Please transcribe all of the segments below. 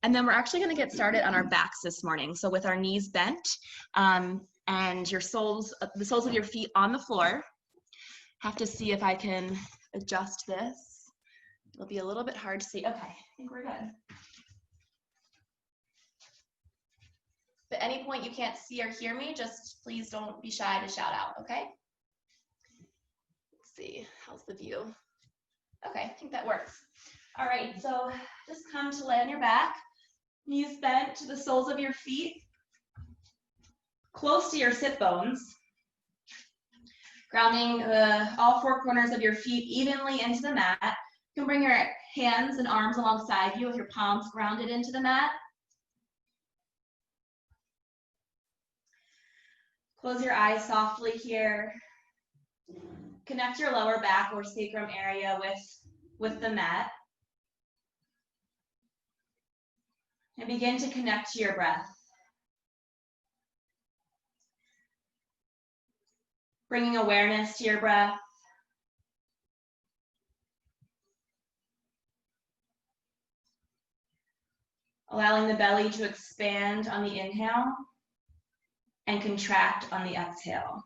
And then we're actually going to get started on our backs this morning. So with our knees bent and your the soles of your feet on the floor. Have to see if I can adjust this. It'll be a little bit hard to see. Okay, I think we're good. If at any point you can't see or hear me, just please don't be shy to shout out, okay? Let's see, how's the view? Okay, I think that works. All right, so just come to lay on your back, knees bent to the soles of your feet, close to your sit bones, grounding all four corners of your feet evenly into the mat. You can bring your hands and arms alongside you with your palms grounded into the mat. Close your eyes softly here. Connect your lower back or sacrum area with the mat. And begin to connect to your breath. Bringing awareness to your breath. Allowing the belly to expand on the inhale and contract on the exhale.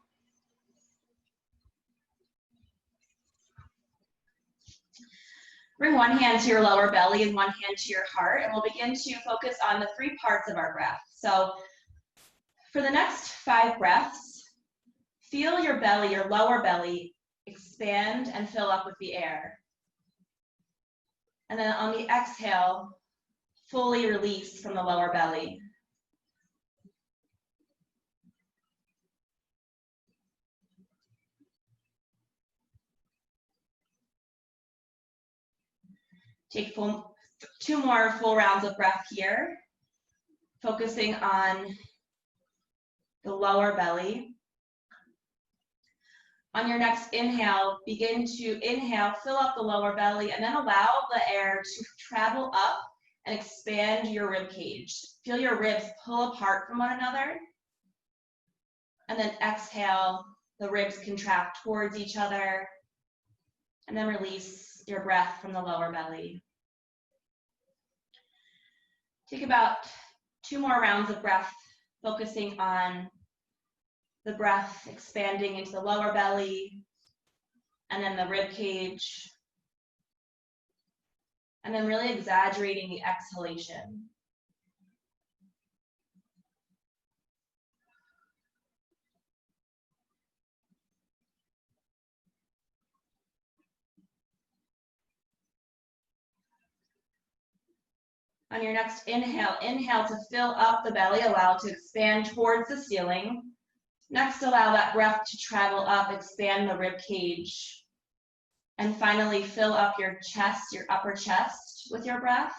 Bring one hand to your lower belly and one hand to your heart, and we'll begin to focus on the three parts of our breath. So for the next 5 breaths, feel your belly, your lower belly, expand and fill up with the air. And then on the exhale, fully release from the lower belly. Take 2 more full rounds of breath here, focusing on the lower belly. On your next inhale, begin to inhale, fill up the lower belly, and then allow the air to travel up and expand your rib cage. Feel your ribs pull apart from one another. And then exhale, the ribs contract towards each other. And then release your breath from the lower belly. Take about 2 more rounds of breath, focusing on the breath expanding into the lower belly, and then the rib cage, and then really exaggerating the exhalation. On your next inhale, inhale to fill up the belly, allow it to expand towards the ceiling. Next, allow that breath to travel up, expand the rib cage. And finally, fill up your chest, your upper chest with your breath.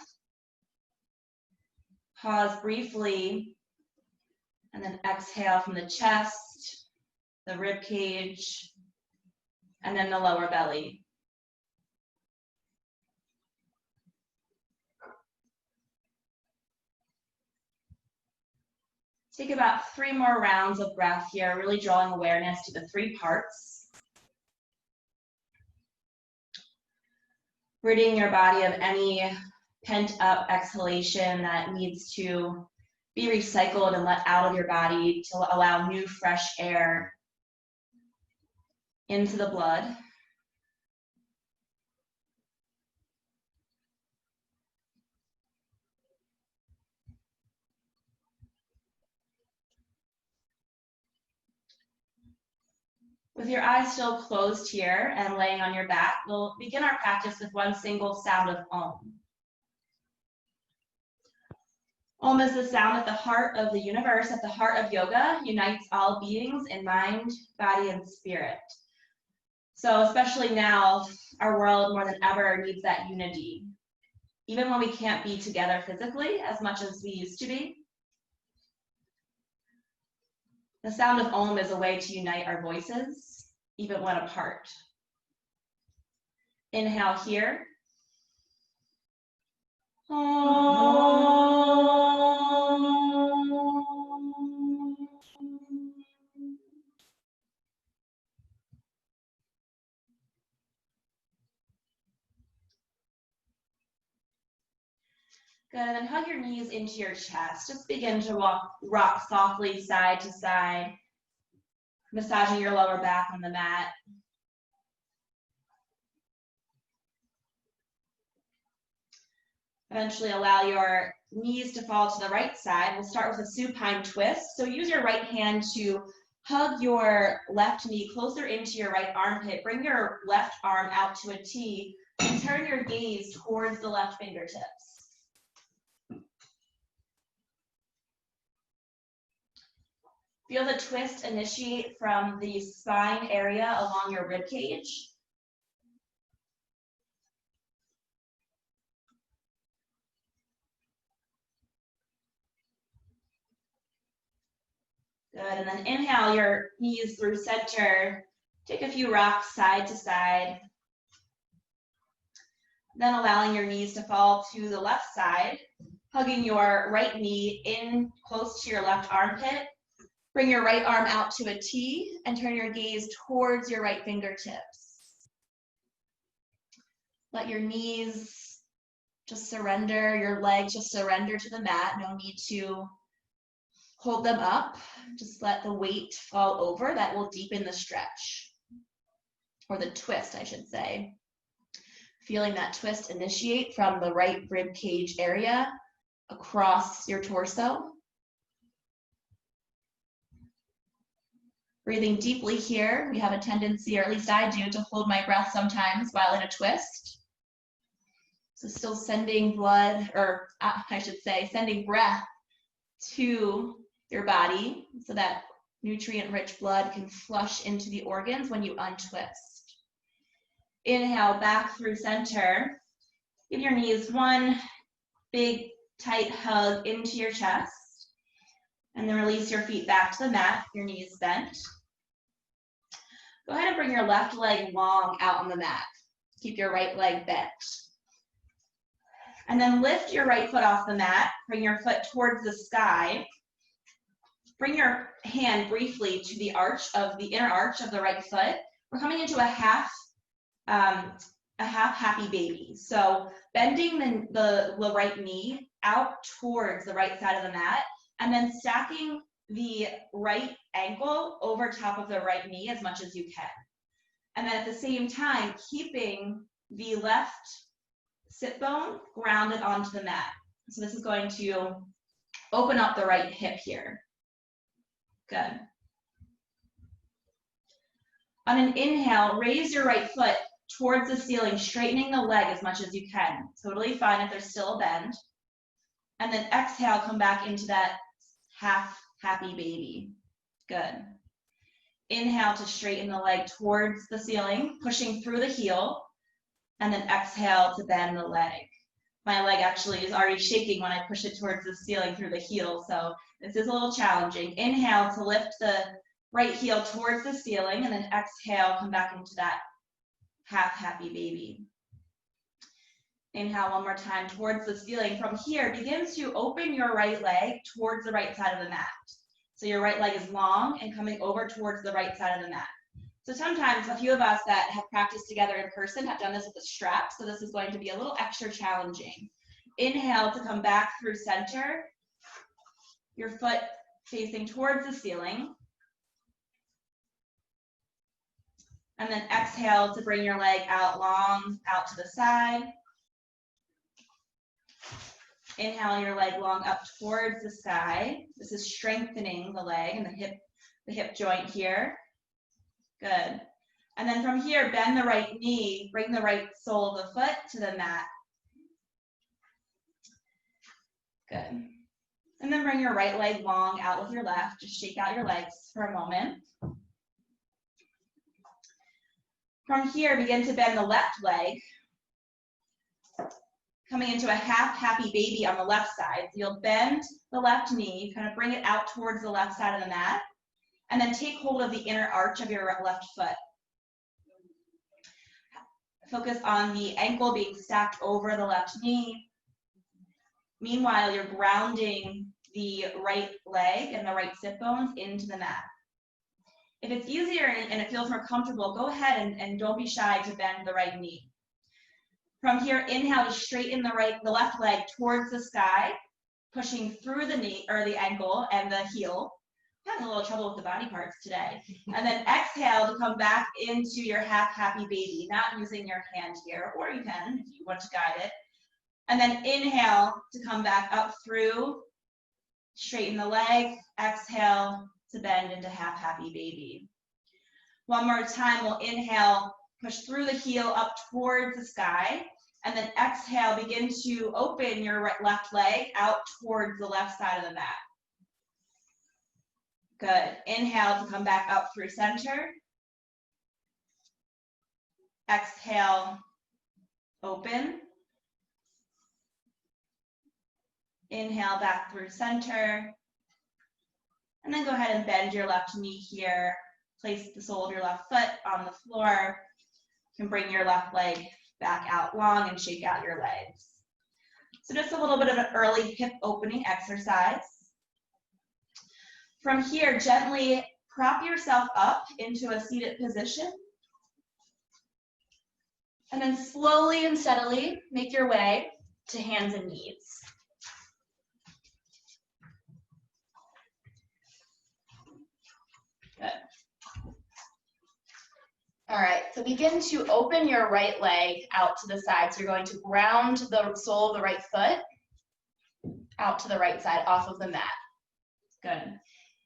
Pause briefly, and then exhale from the chest, the rib cage, and then the lower belly. Take about 3 more rounds of breath here, really drawing awareness to the 3 parts. Ridding your body of any pent-up exhalation that needs to be recycled and let out of your body to allow new, fresh air into the blood. With your eyes still closed here and laying on your back, we'll begin our practice with one single sound of Om. Om is the sound at the heart of the universe, at the heart of yoga, unites all beings in mind, body, and spirit. So especially now, our world more than ever needs that unity. Even when we can't be together physically as much as we used to be. The sound of Om is a way to unite our voices, even when apart. Inhale here. Om. Good, and then hug your knees into your chest. Just begin to rock softly side to side, massaging your lower back on the mat. Eventually allow your knees to fall to the right side. We'll start with a supine twist. So use your right hand to hug your left knee closer into your right armpit. Bring your left arm out to a T and turn your gaze towards the left fingertips. Feel the twist initiate from the spine area along your rib cage. Good, and then inhale your knees through center. Take a few rocks side to side. Then allowing your knees to fall to the left side, hugging your right knee in close to your left armpit. Bring your right arm out to a T and turn your gaze towards your right fingertips. Let your knees just surrender, your legs just surrender to the mat. No need to hold them up. Just let the weight fall over. That will deepen the stretch, or the twist, I should say. Feeling that twist initiate from the right rib cage area across your torso. Breathing deeply here. We have a tendency, or at least I do, to hold my breath sometimes while in a twist. So still sending blood, or I should say, sending breath to your body so that nutrient-rich blood can flush into the organs when you untwist. Inhale back through center. Give your knees one big, tight hug into your chest. And then release your feet back to the mat, your knees bent. Go ahead and bring your left leg long out on the mat. Keep your right leg bent. And then lift your right foot off the mat. Bring your foot towards the sky. Bring your hand briefly to the inner arch of the right foot. We're coming into a half happy baby. So bending the right knee out towards the right side of the mat, and then stacking the right ankle over top of the right knee as much as you can. And then at the same time, keeping the left sit bone grounded onto the mat. So this is going to open up the right hip here. Good. On an inhale, raise your right foot towards the ceiling, straightening the leg as much as you can. Totally fine if there's still a bend. And then exhale, come back into that half happy baby. Good. Inhale to straighten the leg towards the ceiling, pushing through the heel, and then exhale to bend the leg. My leg actually is already shaking when I push it towards the ceiling through the heel, so this is a little challenging. Inhale to lift the right heel towards the ceiling, and then exhale, come back into that half happy baby. Inhale one more time towards the ceiling. From here, begin to open your right leg towards the right side of the mat. So your right leg is long and coming over towards the right side of the mat. So sometimes a few of us that have practiced together in person have done this with a strap, so this is going to be a little extra challenging. Inhale to come back through center, your foot facing towards the ceiling. And then exhale to bring your leg out long, out to the side. Inhale your leg long up towards the sky. This is strengthening the leg and the hip joint here. Good. And then from here, bend the right knee, bring the right sole of the foot to the mat. Good. And then bring your right leg long out with your left. Just shake out your legs for a moment. From here, begin to bend the left leg, coming into a half happy baby on the left side. So you'll bend the left knee, kind of bring it out towards the left side of the mat, and then take hold of the inner arch of your left foot. Focus on the ankle being stacked over the left knee. Meanwhile, you're grounding the right leg and the right sit bones into the mat. If it's easier and it feels more comfortable, go ahead and don't be shy to bend the right knee. From here, inhale to straighten the left leg towards the sky, pushing through the knee or the ankle and the heel. I'm having a little trouble with the body parts today. And then exhale to come back into your half happy baby, not using your hand here, or you can if you want to guide it. And then inhale to come back up through, straighten the leg, exhale to bend into half happy baby. One more time, we'll inhale, push through the heel up towards the sky, and then exhale, begin to open your left leg out towards the left side of the mat. Good. Inhale to come back up through center. Exhale, open. Inhale back through center. And then go ahead and bend your left knee here. Place the sole of your left foot on the floor. You can bring your left leg back out long and shake out your legs. So just a little bit of an early hip opening exercise. From here, gently prop yourself up into a seated position. And then slowly and steadily make your way to hands and knees. Good. All right, so begin to open your right leg out to the side. So you're going to ground the sole of the right foot out to the right side off of the mat. Good.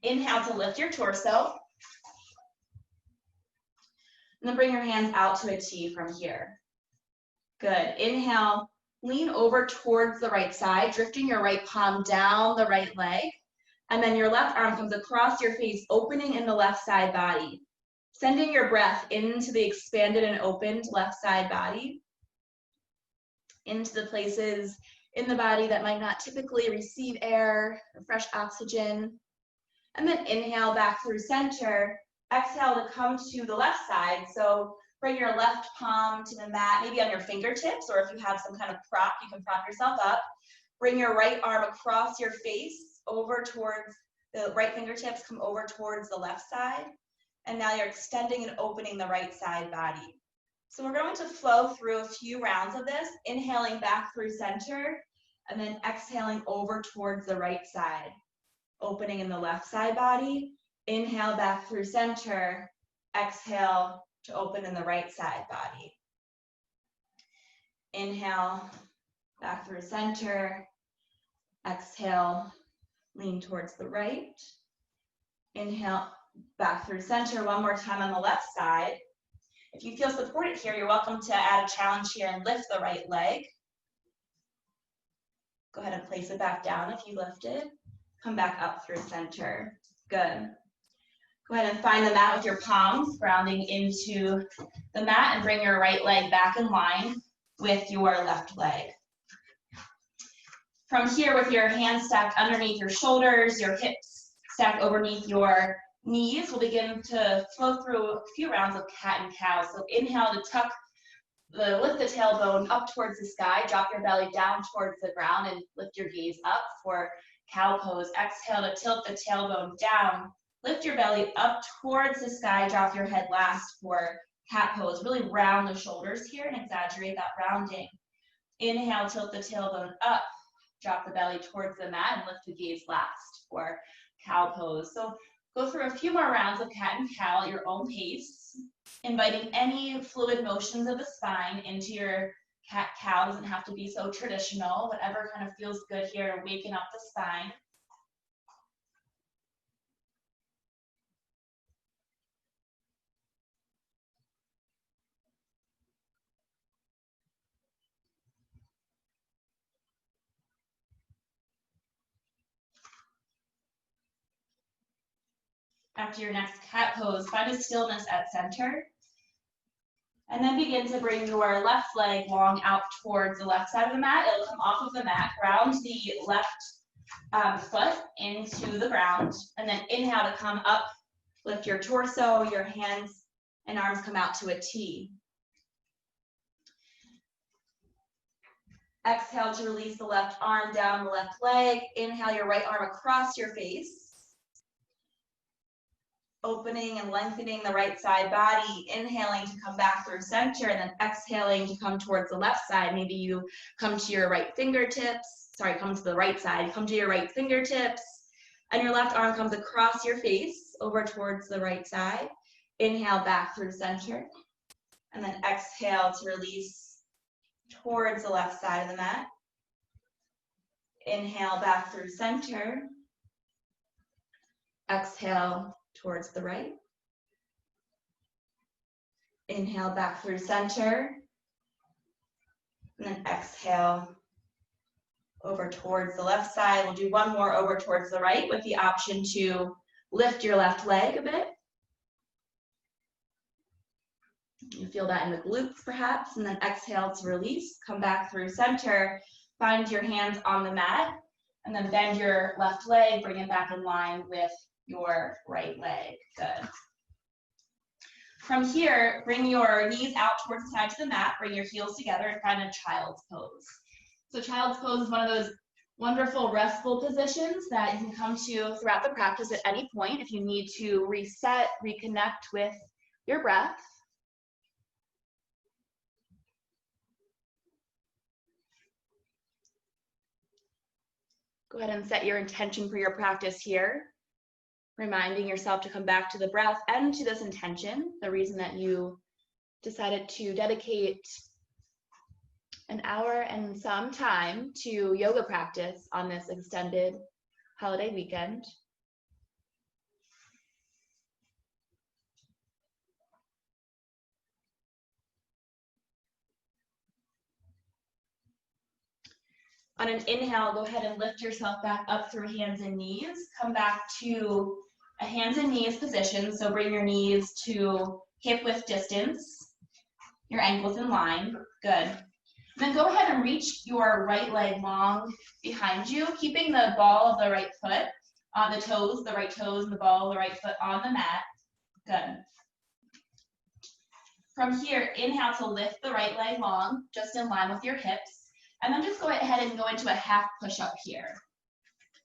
Inhale to lift your torso. And then bring your hands out to a T from here. Good. Inhale, lean over towards the right side, drifting your right palm down the right leg. And then your left arm comes across your face, opening in the left side body. Sending your breath into the expanded and opened left side body. Into the places in the body that might not typically receive air or fresh oxygen. And then inhale back through center. Exhale to come to the left side. So bring your left palm to the mat, maybe on your fingertips, or if you have some kind of prop, you can prop yourself up. Bring your right arm across your face, over towards the right fingertips, come over towards the left side. And now you're extending and opening the right side body. So we're going to flow through a few rounds of this, inhaling back through center, and then exhaling over towards the right side. Opening in the left side body, inhale back through center, exhale to open in the right side body. Inhale back through center, exhale, lean towards the right. Inhale back through center, one more time on the left side. If you feel supported here, you're welcome to add a challenge here and lift the right leg. Go ahead and place it back down if you lifted. Come back up through center. Good. Go ahead and find the mat with your palms, grounding into the mat, and bring your right leg back in line with your left leg. From here, with your hands stacked underneath your shoulders, your hips stacked underneath your knees, we'll begin to flow through a few rounds of cat and cow. So inhale to lift the tailbone up towards the sky, drop your belly down towards the ground, and lift your gaze up for cow pose. Exhale to tilt the tailbone down, lift your belly up towards the sky, drop your head last for cat pose. Really round the shoulders here and exaggerate that rounding. Inhale, tilt the tailbone up, drop the belly towards the mat, and lift the gaze last for cow pose. So go through a few more rounds of cat and cow at your own pace, inviting any fluid motions of the spine into your cat-cow. Doesn't have to be so traditional, whatever kind of feels good here to waken up the spine. After your next cat pose, find a stillness at center. And then begin to bring your left leg long out towards the left side of the mat. It'll come off of the mat. Ground the left foot into the ground. And then inhale to come up. Lift your torso, your hands and arms come out to a T. Exhale to release the left arm down the left leg. Inhale your right arm across your face. opening and lengthening the right side body, inhaling to come back through center, and then exhaling to come towards the left side. Maybe you come to your right fingertips, sorry, come to the right side, come to your right fingertips, and your left arm comes across your face over towards the right side. Inhale back through center, and then exhale to release towards the left side of the mat. Inhale back through center. Exhale towards the right. Inhale back through center. And then exhale over towards the left side. We'll do one more over towards the right with the option to lift your left leg a bit. You feel that in the glutes perhaps, and then exhale to release. Come back through center. Find your hands on the mat, and then bend your left leg, bring it back in line with your right leg. Good. From here, bring your knees out towards the sides of the mat, bring your heels together, and find a child's pose. So child's pose is one of those wonderful restful positions that you can come to throughout the practice at any point if you need to reset, reconnect with your breath. Go ahead and set your intention for your practice here, reminding yourself to come back to the breath and to this intention, the reason that you decided to dedicate an hour and some time to yoga practice on this extended holiday weekend. On an inhale, go ahead and lift yourself back up through hands and knees. Come back to a hands and knees position. So bring your knees to hip width distance, your ankles in line. Good. Then go ahead and reach your right leg long behind you, keeping the ball of the right foot on the toes, the right toes and the ball of the right foot on the mat. Good. From here, inhale to lift the right leg long, just in line with your hips. And then just go ahead and go into a half push-up here.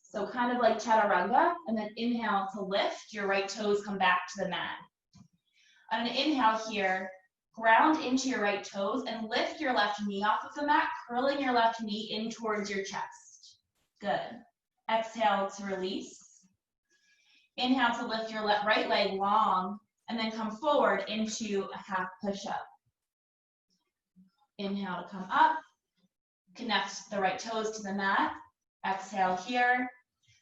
So kind of like chaturanga, and then inhale to lift, your right toes come back to the mat. On an inhale here, ground into your right toes and lift your left knee off of the mat, curling your left knee in towards your chest. Good. Exhale to release. Inhale to lift your right leg long, and then come forward into a half push-up. Inhale to come up. Connect the right toes to the mat. Exhale here.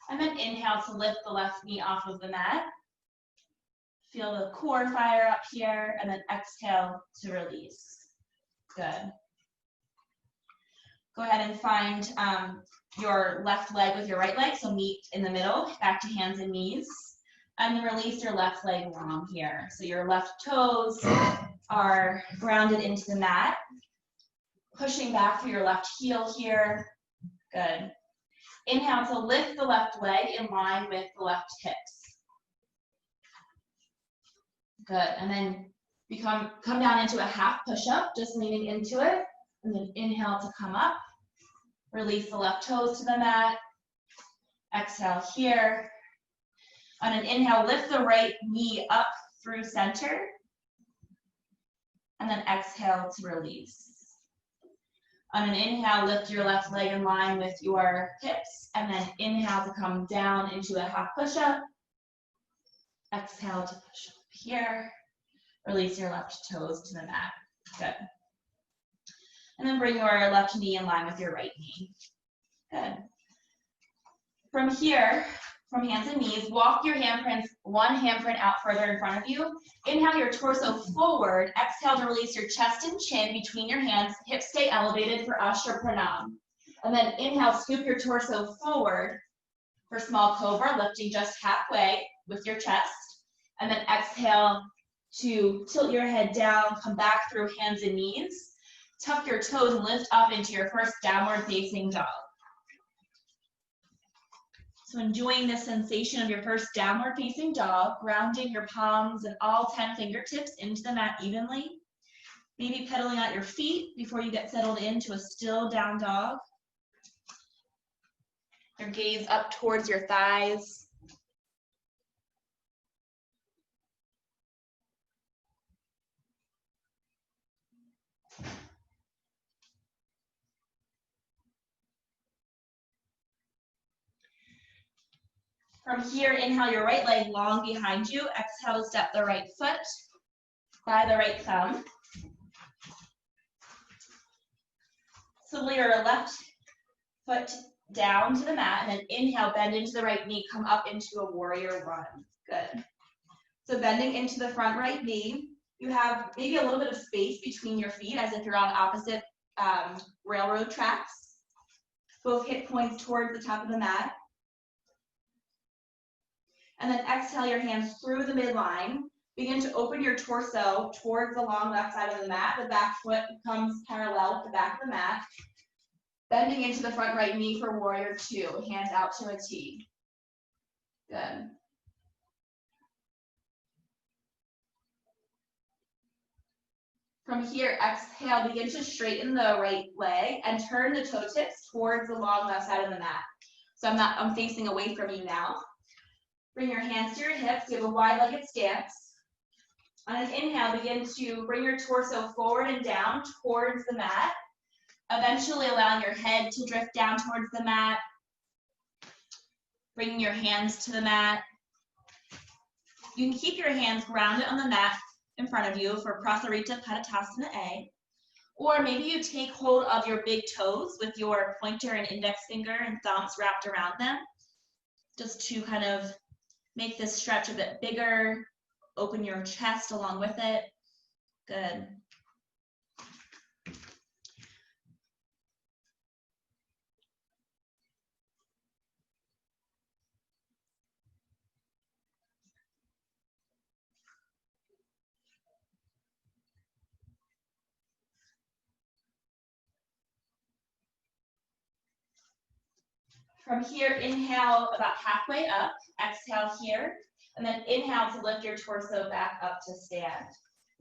And then inhale to lift the left knee off of the mat. Feel the core fire up here. And then exhale to release. Good. Go ahead and find your left leg with your right leg. So meet in the middle. Back to hands and knees. And then release your left leg long here. So your left toes are grounded into the mat. Pushing back through your left heel here. Good. Inhale to lift the left leg in line with the left hips. Good. And then you come down into a half push-up, just leaning into it. And then inhale to come up. Release the left toes to the mat. Exhale here. On an inhale, lift the right knee up through center. And then exhale to release. On an inhale, lift your left leg in line with your hips, and then inhale to come down into a half push-up. Exhale to push up here. Release your left toes to the mat. Good. And then bring your left knee in line with your right knee. Good. From here, from hands and knees, walk your handprints, one handprint out further in front of you. Inhale your torso forward. Exhale to release your chest and chin between your hands. Hips stay elevated for Ashra Pranam. And then inhale, scoop your torso forward for small cobra, lifting just halfway with your chest. And then exhale to tilt your head down, come back through hands and knees. Tuck your toes and lift up into your first downward facing dog. So enjoying the sensation of your first downward facing dog, grounding your palms and all 10 fingertips into the mat evenly. Maybe pedaling out your feet before you get settled into a still down dog. Your gaze up towards your thighs. From here, inhale your right leg long behind you. Exhale to step the right foot by the right thumb. Slowly your left foot down to the mat, and then inhale, bend into the right knee, come up into a warrior one. Good. So bending into the front right knee, you have maybe a little bit of space between your feet as if you're on opposite railroad tracks. Both hip points towards the top of the mat. And then exhale your hands through the midline. Begin to open your torso towards the long left side of the mat. The back foot comes parallel with the back of the mat. Bending into the front right knee for warrior two. Hands out to a T. Good. From here, exhale, begin to straighten the right leg and turn the toe tips towards the long left side of the mat. So I'm facing away from you now. Bring your hands to your hips. You have a wide-legged stance. On an inhale, begin to bring your torso forward and down towards the mat, eventually allowing your head to drift down towards the mat. Bringing your hands to the mat. You can keep your hands grounded on the mat in front of you for Prasarita Padottanasana A, or maybe you take hold of your big toes with your pointer and index finger and thumbs wrapped around them, just to kind of make this stretch a bit bigger. Open your chest along with it. Good. From here, inhale about halfway up, exhale here, and then inhale to lift your torso back up to stand.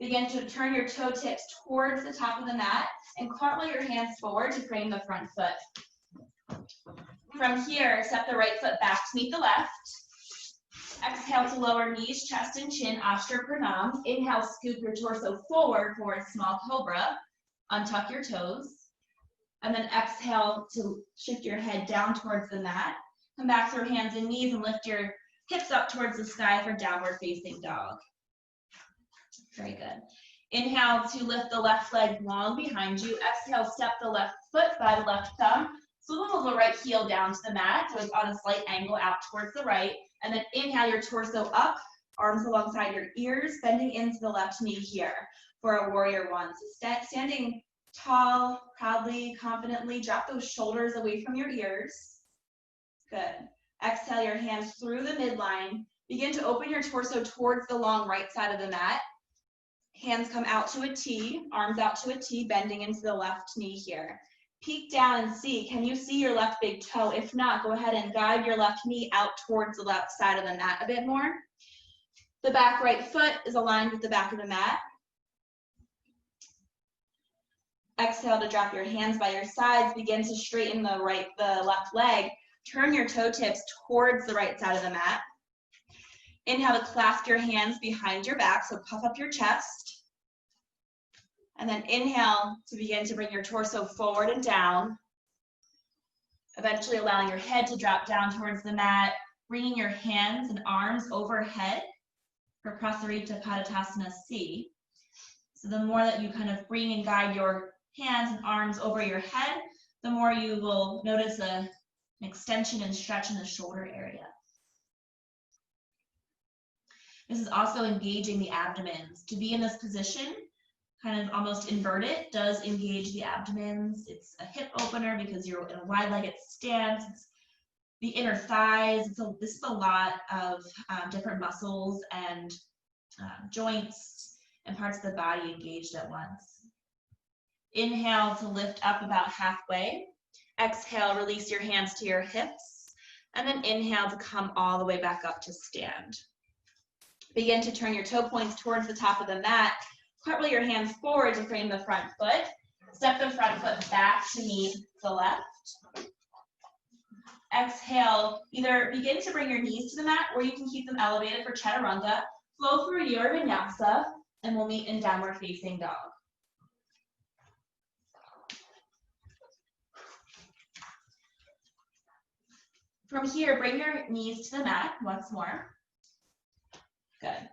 Begin to turn your toe tips towards the top of the mat and cartwheel your hands forward to frame the front foot. From here, step the right foot back to meet the left. Exhale to lower knees, chest and chin, Ashtra Pranam. Inhale, scoop your torso forward for a small cobra. Untuck your toes. And then exhale to shift your head down towards the mat. Come back through hands and knees and lift your hips up towards the sky for downward facing dog. Very good. Inhale to lift the left leg long behind you. Exhale, step the left foot by the left thumb. Swivel the right heel down to the mat, so it's on a slight angle out towards the right. And then inhale your torso up, arms alongside your ears, bending into the left knee here for a warrior one. So standing tall, proudly, confidently, drop those shoulders away from your ears. Good. Exhale your hands through the midline. Begin to open your torso towards the long right side of the mat. Hands come out to a T, arms out to a T, bending into the left knee here. Peek down and see, can you see your left big toe? If not, go ahead and guide your left knee out towards the left side of the mat a bit more. The back right foot is aligned with the back of the mat. Exhale to drop your hands by your sides. Begin to straighten the left leg. Turn your toe tips towards the right side of the mat. Inhale to clasp your hands behind your back, so puff up your chest. And then inhale to begin to bring your torso forward and down. Eventually allowing your head to drop down towards the mat, bringing your hands and arms overhead for Prasarita Padottanasana C. So the more that you kind of bring and guide your hands and arms over your head, the more you will notice an extension and stretch in the shoulder area. This is also engaging the abdomens. To be in this position, kind of almost inverted, does engage the abdomens. It's a hip opener because you're in a wide-legged stance. It's the inner thighs. This is a lot of different muscles and joints and parts of the body engaged at once. Inhale to lift up about halfway. Exhale, release your hands to your hips. And then inhale to come all the way back up to stand. Begin to turn your toe points towards the top of the mat. Cartwheel your hands forward to frame the front foot. Step the front foot back to meet the left. Exhale, either begin to bring your knees to the mat or you can keep them elevated for chaturanga. Flow through your vinyasa and we'll meet in downward facing dog. From here, bring your knees to the mat once more. Good.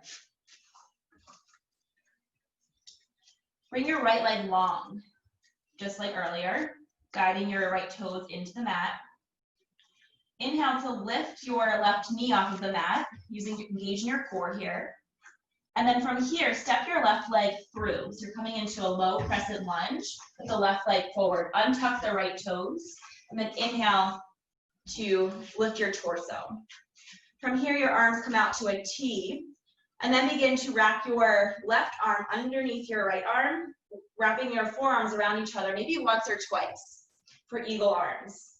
Bring your right leg long, just like earlier, guiding your right toes into the mat. Inhale to lift your left knee off of the mat, engaging your core here. And then from here, step your left leg through. So you're coming into a low crescent lunge with the left leg forward. Untuck the right toes, and then inhale to lift your torso. From here, your arms come out to a T, and then begin to wrap your left arm underneath your right arm, wrapping your forearms around each other, maybe once or twice for eagle arms.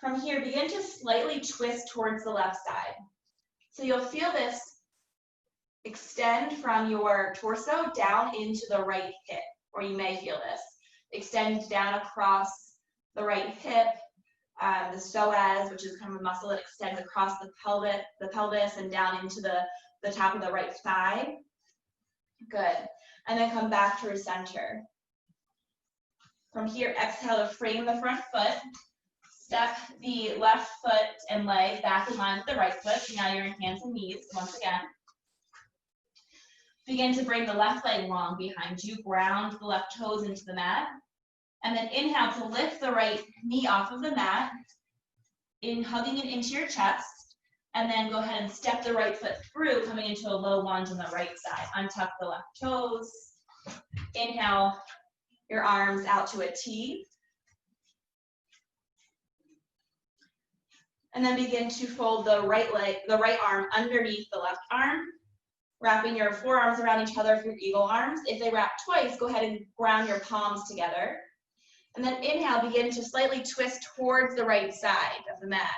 From here, begin to slightly twist towards the left side. So you'll feel this extend from your torso down into the right hip, or you may feel this. Extend down across the right hip, the psoas, which is kind of a muscle that extends across the pelvis and down into the top of the right thigh. Good. And then come back to center. From here, exhale to frame the front foot. Step the left foot and leg back in line with the right foot. So now you're in hands and knees once again. Begin to bring the left leg long behind you. Ground the left toes into the mat. And then inhale to lift the right knee off of the mat, hugging it into your chest. And then go ahead and step the right foot through, coming into a low lunge on the right side. Untuck the left toes. Inhale your arms out to a T. And then begin to fold the right arm underneath the left arm, wrapping your forearms around each other for your eagle arms. If they wrap twice, go ahead and ground your palms together. And then inhale, begin to slightly twist towards the right side of the mat.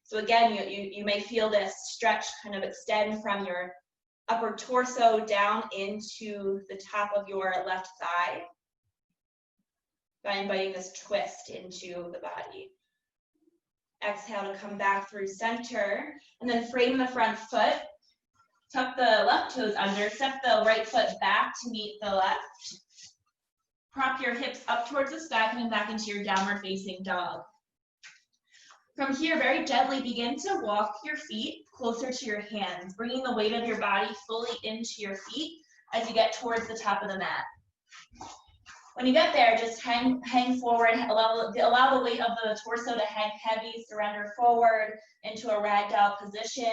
So again, you may feel this stretch kind of extend from your upper torso down into the top of your left thigh by inviting this twist into the body. Exhale to come back through center, and then frame the front foot. Tuck the left toes under, step the right foot back to meet the left. Prop your hips up towards the sky, coming back into your downward facing dog. From here, very gently begin to walk your feet closer to your hands, bringing the weight of your body fully into your feet as you get towards the top of the mat. When you get there, just hang forward, allow the weight of the torso to hang heavy, surrender forward into a ragdoll position.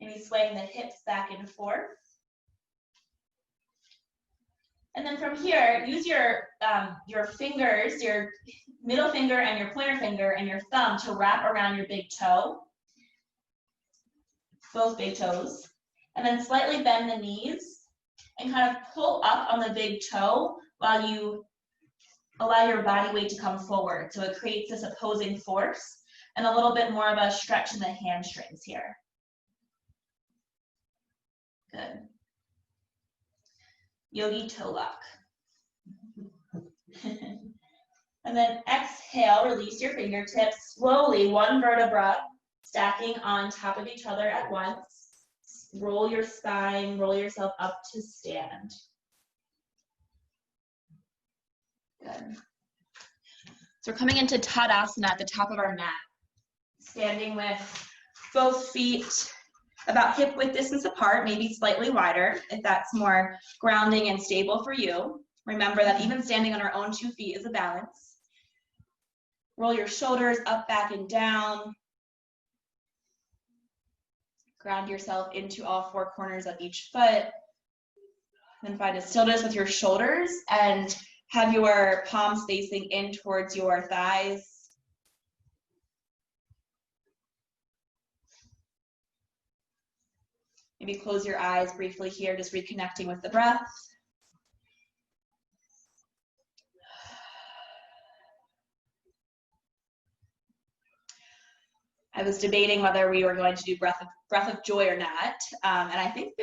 Maybe swaying the hips back and forth. And then from here, use your fingers, your middle finger and your pointer finger and your thumb to wrap around your big toe, both big toes. And then slightly bend the knees and kind of pull up on the big toe while you allow your body weight to come forward. So it creates this opposing force and a little bit more of a stretch in the hamstrings here. Good. Yogi toe lock. And then exhale, release your fingertips slowly, one vertebra stacking on top of each other at once. Roll your spine, roll yourself up to stand. Good. So we're coming into Tadasana at the top of our mat. Standing with both feet about hip width distance apart, maybe slightly wider if that's more grounding and stable for you. Remember that even standing on our own 2 feet is a balance. Roll your shoulders up, back, and down. Ground yourself into all 4 corners of each foot. Then find a stillness with your shoulders and have your palms facing in towards your thighs. Maybe close your eyes briefly here, just reconnecting with the breath. I was debating whether we were going to do breath of joy or not, and I think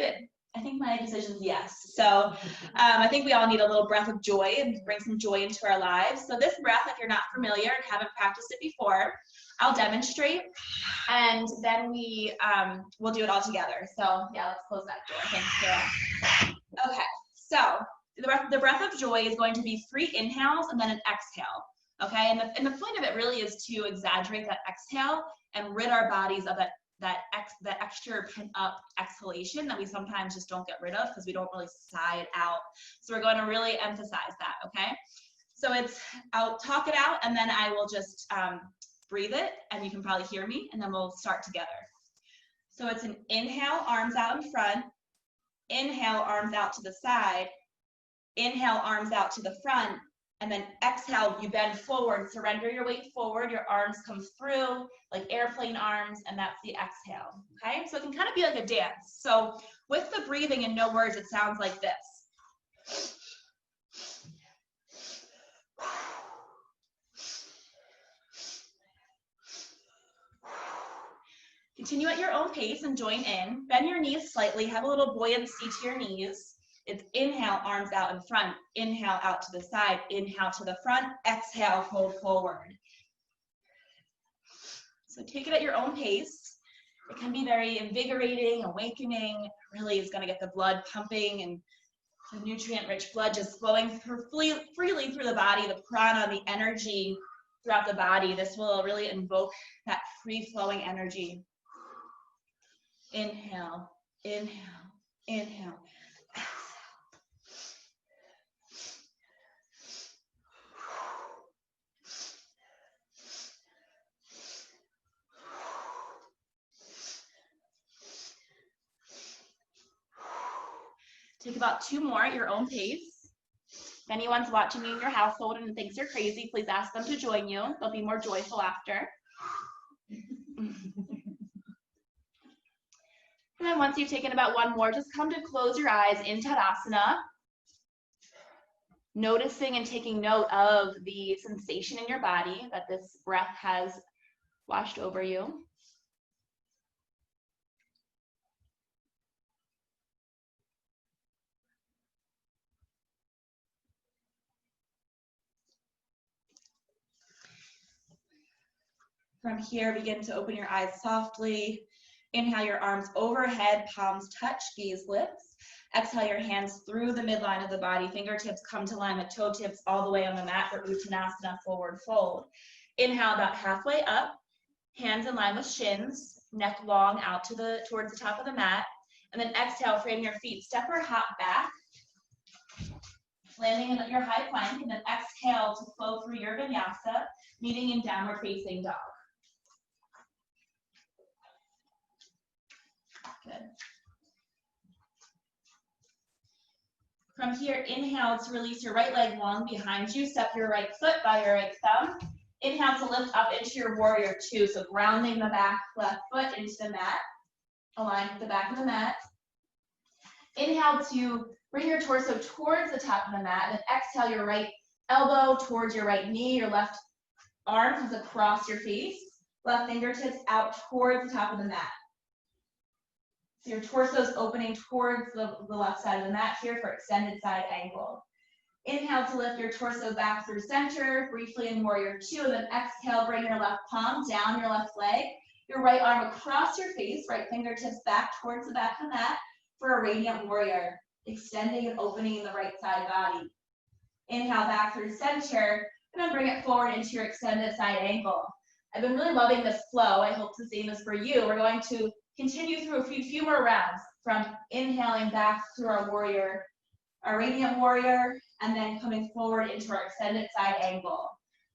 my decision is yes. So I think we all need a little breath of joy and bring some joy into our lives. So this breath, if you're not familiar and haven't practiced it before, I'll demonstrate, and then we'll do it all together. So yeah, let's close that door. Thanks, Sarah. Okay, so the breath of joy is going to be 3 inhales and then an exhale. okay? And the point of it really is to exaggerate that exhale and rid our bodies of that extra pent up exhalation that we sometimes just don't get rid of because we don't really sigh it out. So we're going to really emphasize that, okay? So I'll talk it out and then I will just breathe it and you can probably hear me and then we'll start together. So it's an inhale, arms out in front, inhale, arms out to the side, inhale, arms out to the front, and then exhale, you bend forward, surrender your weight forward, your arms come through like airplane arms, and that's the exhale, okay? So it can kind of be like a dance. So with the breathing and no words, it sounds like this. Continue at your own pace and join in. Bend your knees slightly, have a little buoyancy to your knees. It's inhale, arms out in front, inhale out to the side, inhale to the front, exhale, fold forward. So take it at your own pace. It can be very invigorating, awakening. It really is going to get the blood pumping and the nutrient-rich blood just flowing freely through the body, the prana, the energy throughout the body. This will really invoke that free-flowing energy. Inhale, inhale, inhale. Take about 2 more at your own pace. If anyone's watching you in your household and thinks you're crazy, please ask them to join you. They'll be more joyful after. And then once you've taken about 1 more, just come to close your eyes in Tadasana. Noticing and taking note of the sensation in your body that this breath has washed over you. From here, begin to open your eyes softly. Inhale your arms overhead, palms touch, gaze lifts. Exhale your hands through the midline of the body. Fingertips come to line with toe tips all the way on the mat for Uttanasana, forward fold. Inhale about halfway up, hands in line with shins, neck long out towards the top of the mat. And then exhale, frame your feet, step or hop back, landing in your high plank, and then exhale to flow through your vinyasa, meeting in downward facing dog. Good. From here, inhale to release your right leg long behind you. Step your right foot by your right thumb. Inhale to lift up into your warrior 2. So grounding the back left foot into the mat. Align with the back of the mat. Inhale to bring your torso towards the top of the mat. And exhale your right elbow towards your right knee. Your left arm comes across your face. Left fingertips out towards the top of the mat. So your torso is opening towards the left side of the mat here for extended side angle. Inhale to lift your torso back through center, briefly in warrior 2, and then exhale, bring your left palm down your left leg, your right arm across your face, right fingertips back towards the back of the mat for a radiant warrior, extending and opening the right side body. Inhale back through center, and then bring it forward into your extended side angle. I've been really loving this flow. I hope the same is for you. We're going to continue through a few more rounds from inhaling back through our warrior, our radiant warrior, and then coming forward into our extended side angle.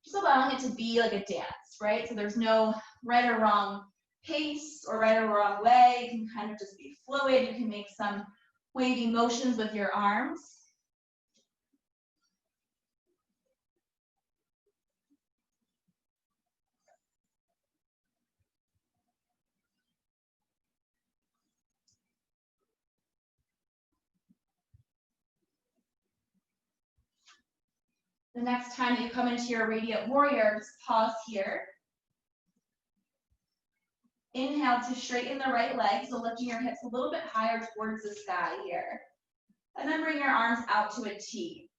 Just allowing it to be like a dance, right? So there's no right or wrong pace or right or wrong way. You can kind of just be fluid. You can make some wavy motions with your arms. The next time you come into your radiant warrior, just pause here. Inhale to straighten the right leg, so lifting your hips a little bit higher towards the sky here. And then bring your arms out to a T.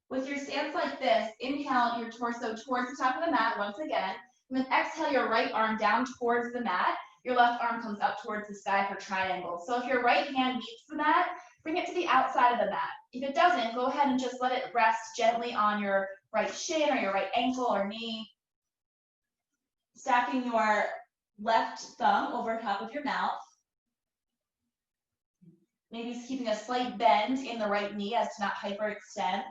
With your stance like this, inhale your torso towards the top of the mat once again, and then exhale your right arm down towards the mat. Your left arm comes up towards the sky for triangle. So if your right hand meets the mat, bring it to the outside of the mat. if it doesn't, go ahead and just let it rest gently on your right shin or your right ankle or knee. Stacking your left thumb over top of your mouth. Maybe keeping a slight bend in the right knee as to not hyperextend.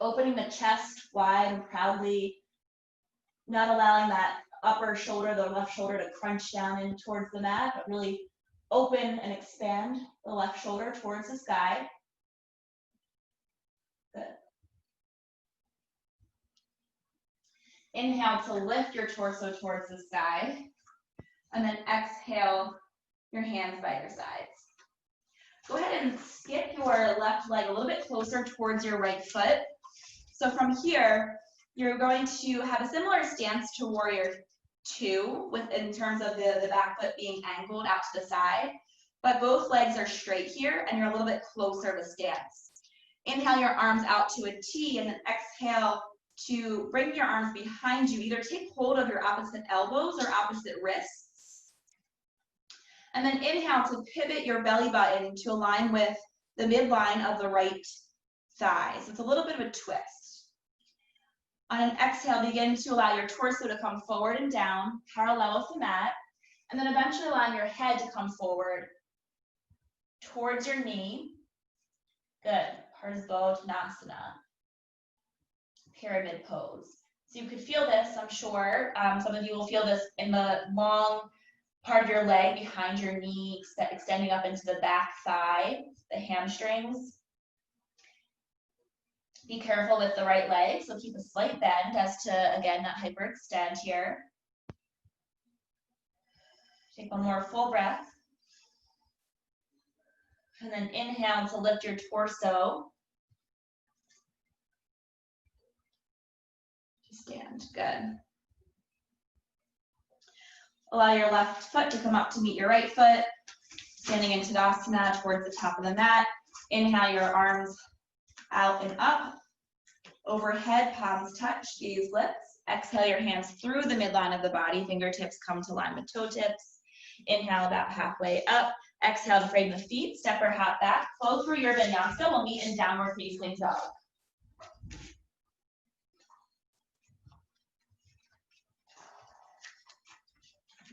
Opening the chest wide and proudly, not allowing that upper shoulder, the left shoulder, to crunch down in towards the mat, but really open and expand the left shoulder towards the sky. Good. Inhale to lift your torso towards the sky, and then exhale your hands by your sides. Go ahead and skip your left leg a little bit closer towards your right foot. So from here, you're going to have a similar stance to Warrior Two, in terms of the back foot being angled out to the side, but both legs are straight here, and you're a little bit closer to stance. Inhale your arms out to a T, and then exhale to bring your arms behind you. Either take hold of your opposite elbows or opposite wrists. And then inhale to pivot your belly button to align with the midline of the right thigh. So it's a little bit of a twist. On an exhale, begin to allow your torso to come forward and down, parallel with the mat, and then eventually allowing your head to come forward towards your knee. Good. Parsvottanasana. Pyramid pose. So you could feel this, I'm sure. Some of you will feel this in the long part of your leg behind your knee, extending up into the back thigh, the hamstrings. Be careful with the right leg, so keep a slight bend as to, again, not hyperextend here. Take one more full breath. And then inhale to lift your torso. Stand, good. Allow your left foot to come up to meet your right foot. Standing in Tadasana towards the top of the mat. Inhale your arms out and up. Overhead, palms touch, gaze lifts. Exhale your hands through the midline of the body. Fingertips come to line with toe tips. Inhale about halfway up. Exhale to frame the feet. Step or hop back. Flow through your vinyasa. We'll meet in downward facing dog.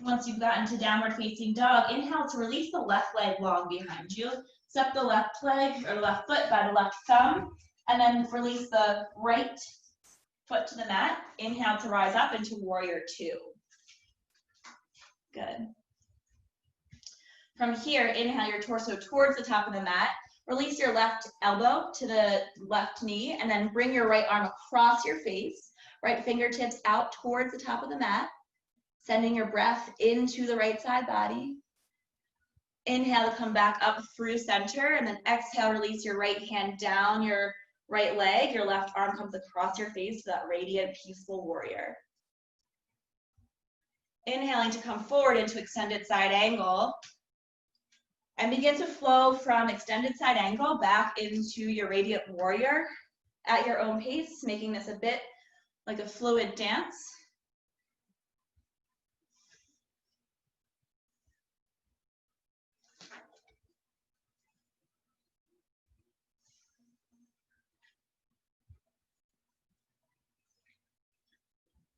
Once you've gotten to downward facing dog, inhale to release the left leg long behind you. Step the left leg or left foot by the left thumb, and then release the right foot to the mat. Inhale to rise up into Warrior Two. Good. From here, inhale your torso towards the top of the mat. Release your left elbow to the left knee, and then bring your right arm across your face. Right fingertips out towards the top of the mat. Sending your breath into the right side body. Inhale to come back up through center, and then exhale, release your right hand down your right leg. Your left arm comes across your face to that radiant, peaceful warrior. Inhaling to come forward into extended side angle. And begin to flow from extended side angle back into your radiant warrior at your own pace, making this a bit like a fluid dance.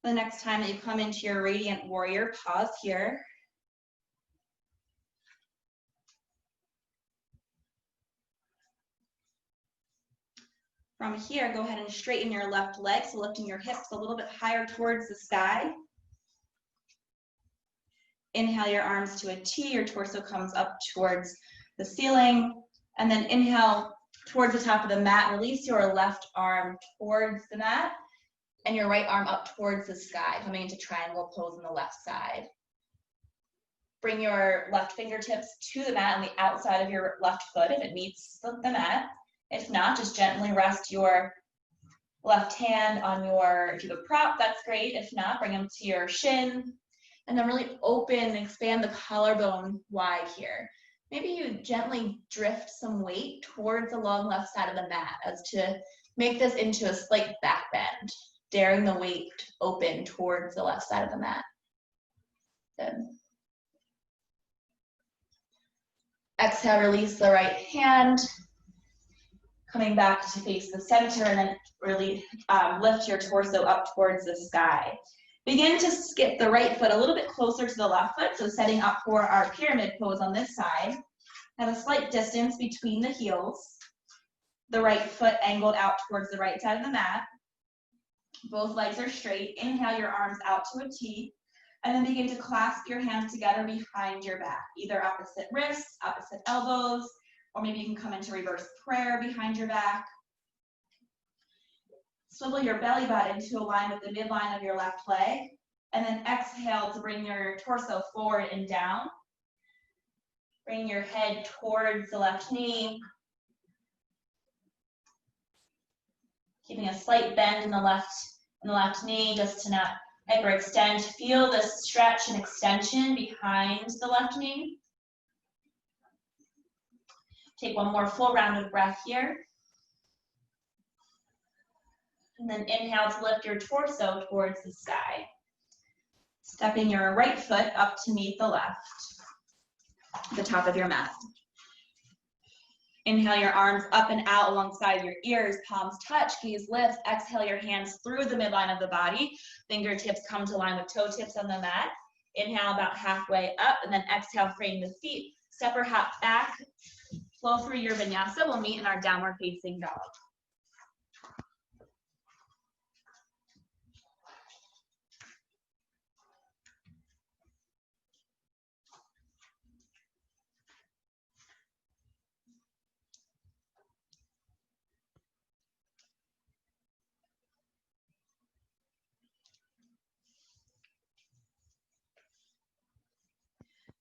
The next time that you come into your radiant warrior, pause here. From here, go ahead and straighten your left leg, so lifting your hips a little bit higher towards the sky. Inhale your arms to a T, your torso comes up towards the ceiling, and then inhale towards the top of the mat. Release your left arm towards the mat, and your right arm up towards the sky, coming into triangle pose on the left side. Bring your left fingertips to the mat on the outside of your left foot if it meets the mat. If not, just gently rest your left hand on your, if you have a prop, that's great. If not, bring them to your shin, and then really open and expand the collarbone wide here. Maybe you gently drift some weight towards the long left side of the mat as to make this into a slight back bend. Daring the weight open towards the left side of the mat. Good. Exhale, release the right hand. Coming back to face the center, and then really lift your torso up towards the sky. Begin to skip the right foot a little bit closer to the left foot, so setting up for our pyramid pose on this side. Have a slight distance between the heels. The right foot angled out towards the right side of the mat. Both legs are straight. Inhale your arms out to a T, and then begin to clasp your hands together behind your back, either opposite wrists, opposite elbows, or maybe you can come into reverse prayer behind your back. Swivel your belly button to align with the midline of your left leg, and then exhale to bring your torso forward and down. Bring your head towards the left knee. Keeping a slight bend in the left knee just to not hyperextend. Feel the stretch and extension behind the left knee. Take one more full round of breath here. And then inhale to lift your torso towards the sky. Stepping your right foot up to meet the left, the top of your mat. Inhale your arms up and out alongside your ears, palms touch, gaze lifts. Exhale your hands through the midline of the body. Fingertips come to line with toe tips on the mat. Inhale about halfway up, and then exhale, frame the feet. Step or hop back, flow through your vinyasa. We'll meet in our downward facing dog.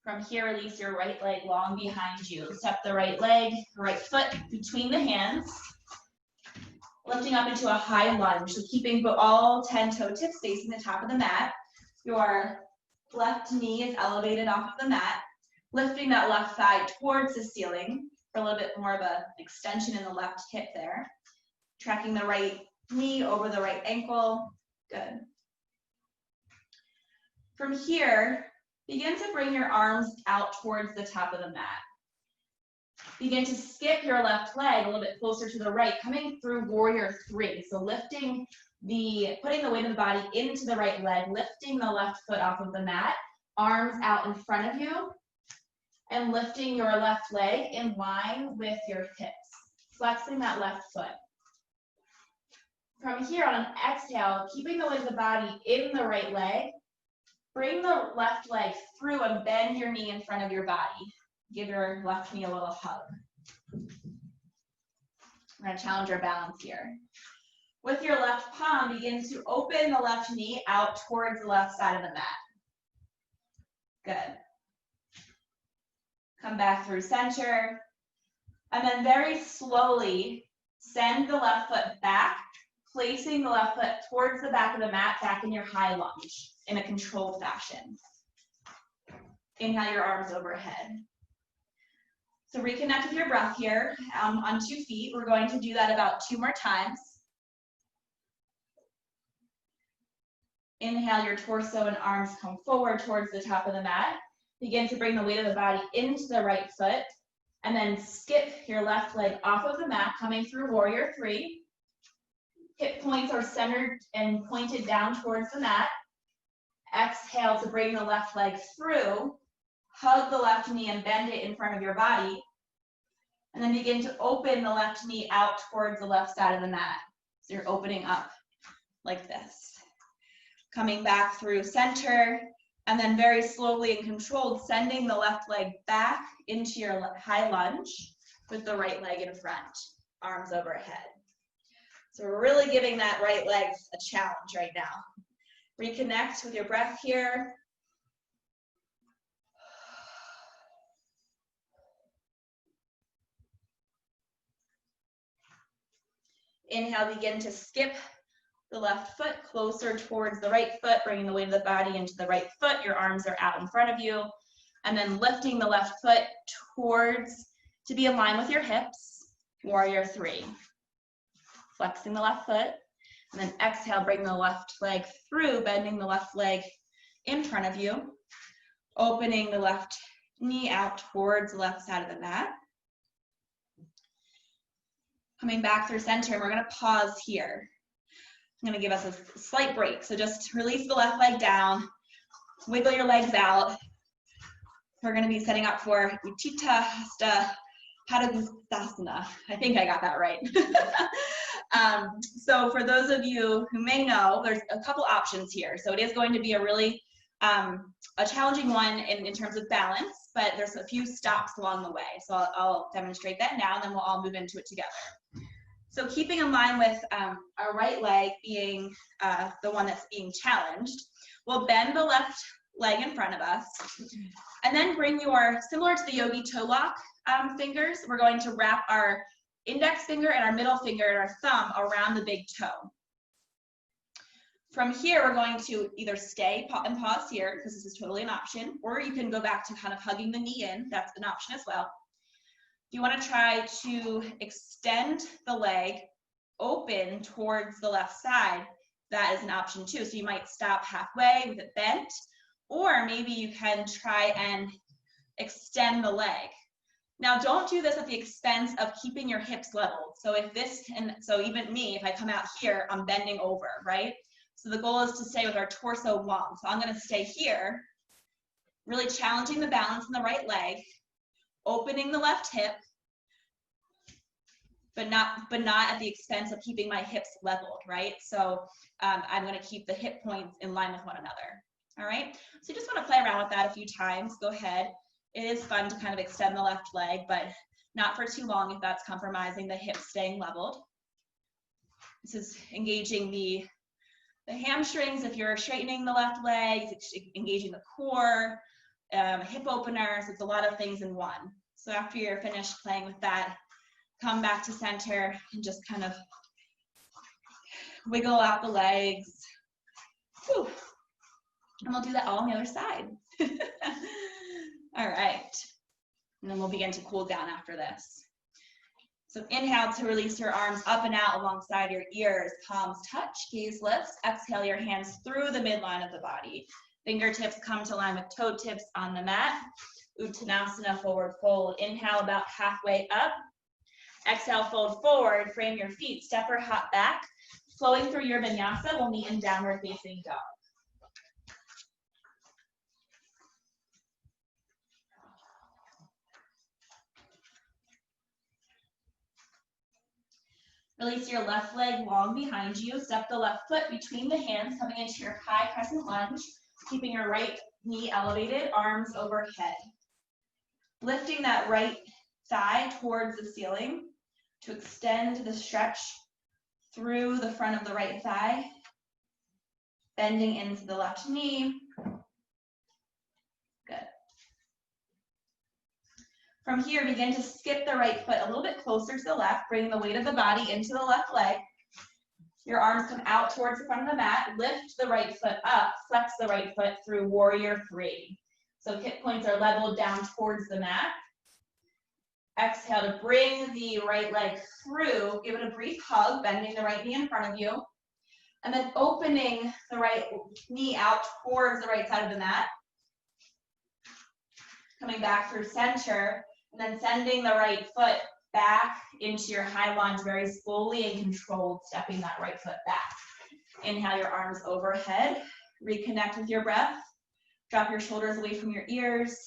From here, release your right leg long behind you. Step the right leg, right foot between the hands. Lifting up into a high lunge. So keeping all 10 toe tips facing the top of the mat. Your left knee is elevated off of the mat. Lifting that left thigh towards the ceiling for a little bit more of an extension in the left hip there. Tracking the right knee over the right ankle. Good. From here, begin to bring your arms out towards the top of the mat. Begin to skip your left leg a little bit closer to the right, coming through warrior three. So putting the weight of the body into the right leg, lifting the left foot off of the mat, arms out in front of you, and lifting your left leg in line with your hips, flexing that left foot. From here on an exhale, keeping the weight of the body in the right leg, bring the left leg through and bend your knee in front of your body. Give your left knee a little hug. We're going to challenge our balance here. With your left palm, begin to open the left knee out towards the left side of the mat. Good. Come back through center. And then very slowly send the left foot back, placing the left foot towards the back of the mat, back in your high lunge in a controlled fashion. Inhale your arms overhead. So reconnect with your breath here on 2 feet. We're going to do that about 2 more times. Inhale, your torso and arms come forward towards the top of the mat. Begin to bring the weight of the body into the right foot, and then skip your left leg off of the mat, coming through warrior three. Hip points are centered and pointed down towards the mat. Exhale to bring the left leg through. Hug the left knee and bend it in front of your body. And then begin to open the left knee out towards the left side of the mat. So you're opening up like this. Coming back through center, and then very slowly and controlled, sending the left leg back into your high lunge with the right leg in front, arms overhead. So we're really giving that right leg a challenge right now. Reconnect with your breath here. Inhale, begin to skip the left foot closer towards the right foot, bringing the weight of the body into the right foot. Your arms are out in front of you. And then lifting the left foot to be in line with your hips, warrior three. Flexing the left foot. And then exhale, bring the left leg through, bending the left leg in front of you. Opening the left knee out towards the left side of the mat. Coming back through center, we're gonna pause here. I'm gonna give us a slight break. So just release the left leg down, wiggle your legs out. We're gonna be setting up for Utthita Hasta Padangusthasana. I think I got that right. So for those of you who may know, there's a couple options here. So it is going to be a really a challenging one in terms of balance, but there's a few stops along the way. So I'll demonstrate that now, and then we'll all move into it together. So keeping in line with our right leg being the one that's being challenged, we'll bend the left leg in front of us, and then bring your, similar to the yogi toe lock fingers, we're going to wrap our index finger and our middle finger and our thumb around the big toe. From here, we're going to either stay and pause here, because this is totally an option, or you can go back to kind of hugging the knee in. That's an option as well. If you want to try to extend the leg open towards the left side, that is an option too. So you might stop halfway with it bent, or maybe you can try and extend the leg. Now, don't do this at the expense of keeping your hips leveled. So if this, and so even me, if I come out here, I'm bending over, right? So the goal is to stay with our torso long. So I'm going to stay here, really challenging the balance in the right leg, opening the left hip, but not at the expense of keeping my hips leveled, right? So I'm going to keep the hip points in line with one another. All right. So you just want to play around with that a few times. Go ahead. It is fun to kind of extend the left leg, but not for too long if that's compromising the hips staying leveled. This is engaging the hamstrings if you're straightening the left leg, it's engaging the core, hip openers. It's a lot of things in one. So after you're finished playing with that, come back to center and just kind of wiggle out the legs. Whew. And we'll do that all on the other side. All right. And then we'll begin to cool down after this. So inhale to release your arms up and out alongside your ears. Palms touch, gaze lifts. Exhale your hands through the midline of the body. Fingertips come to line with toe tips on the mat. Uttanasana, forward fold. Inhale about halfway up. Exhale, fold forward. Frame your feet. Step or hop back. Flowing through your vinyasa, we'll meet in downward facing dog. Release your left leg long behind you. Step the left foot between the hands, coming into your high crescent lunge, keeping your right knee elevated, arms overhead. Lifting that right thigh towards the ceiling to extend the stretch through the front of the right thigh. Bending into the left knee. Good. From here, begin to skip the right foot a little bit closer to the left, bring the weight of the body into the left leg. Your arms come out towards the front of the mat, lift the right foot up, flex the right foot through warrior three. So hip points are leveled down towards the mat. Exhale to bring the right leg through, give it a brief hug, bending the right knee in front of you. And then opening the right knee out towards the right side of the mat. Coming back through center, and then sending the right foot back into your high lunge very slowly and controlled, stepping that right foot back. Inhale your arms overhead, reconnect with your breath, drop your shoulders away from your ears.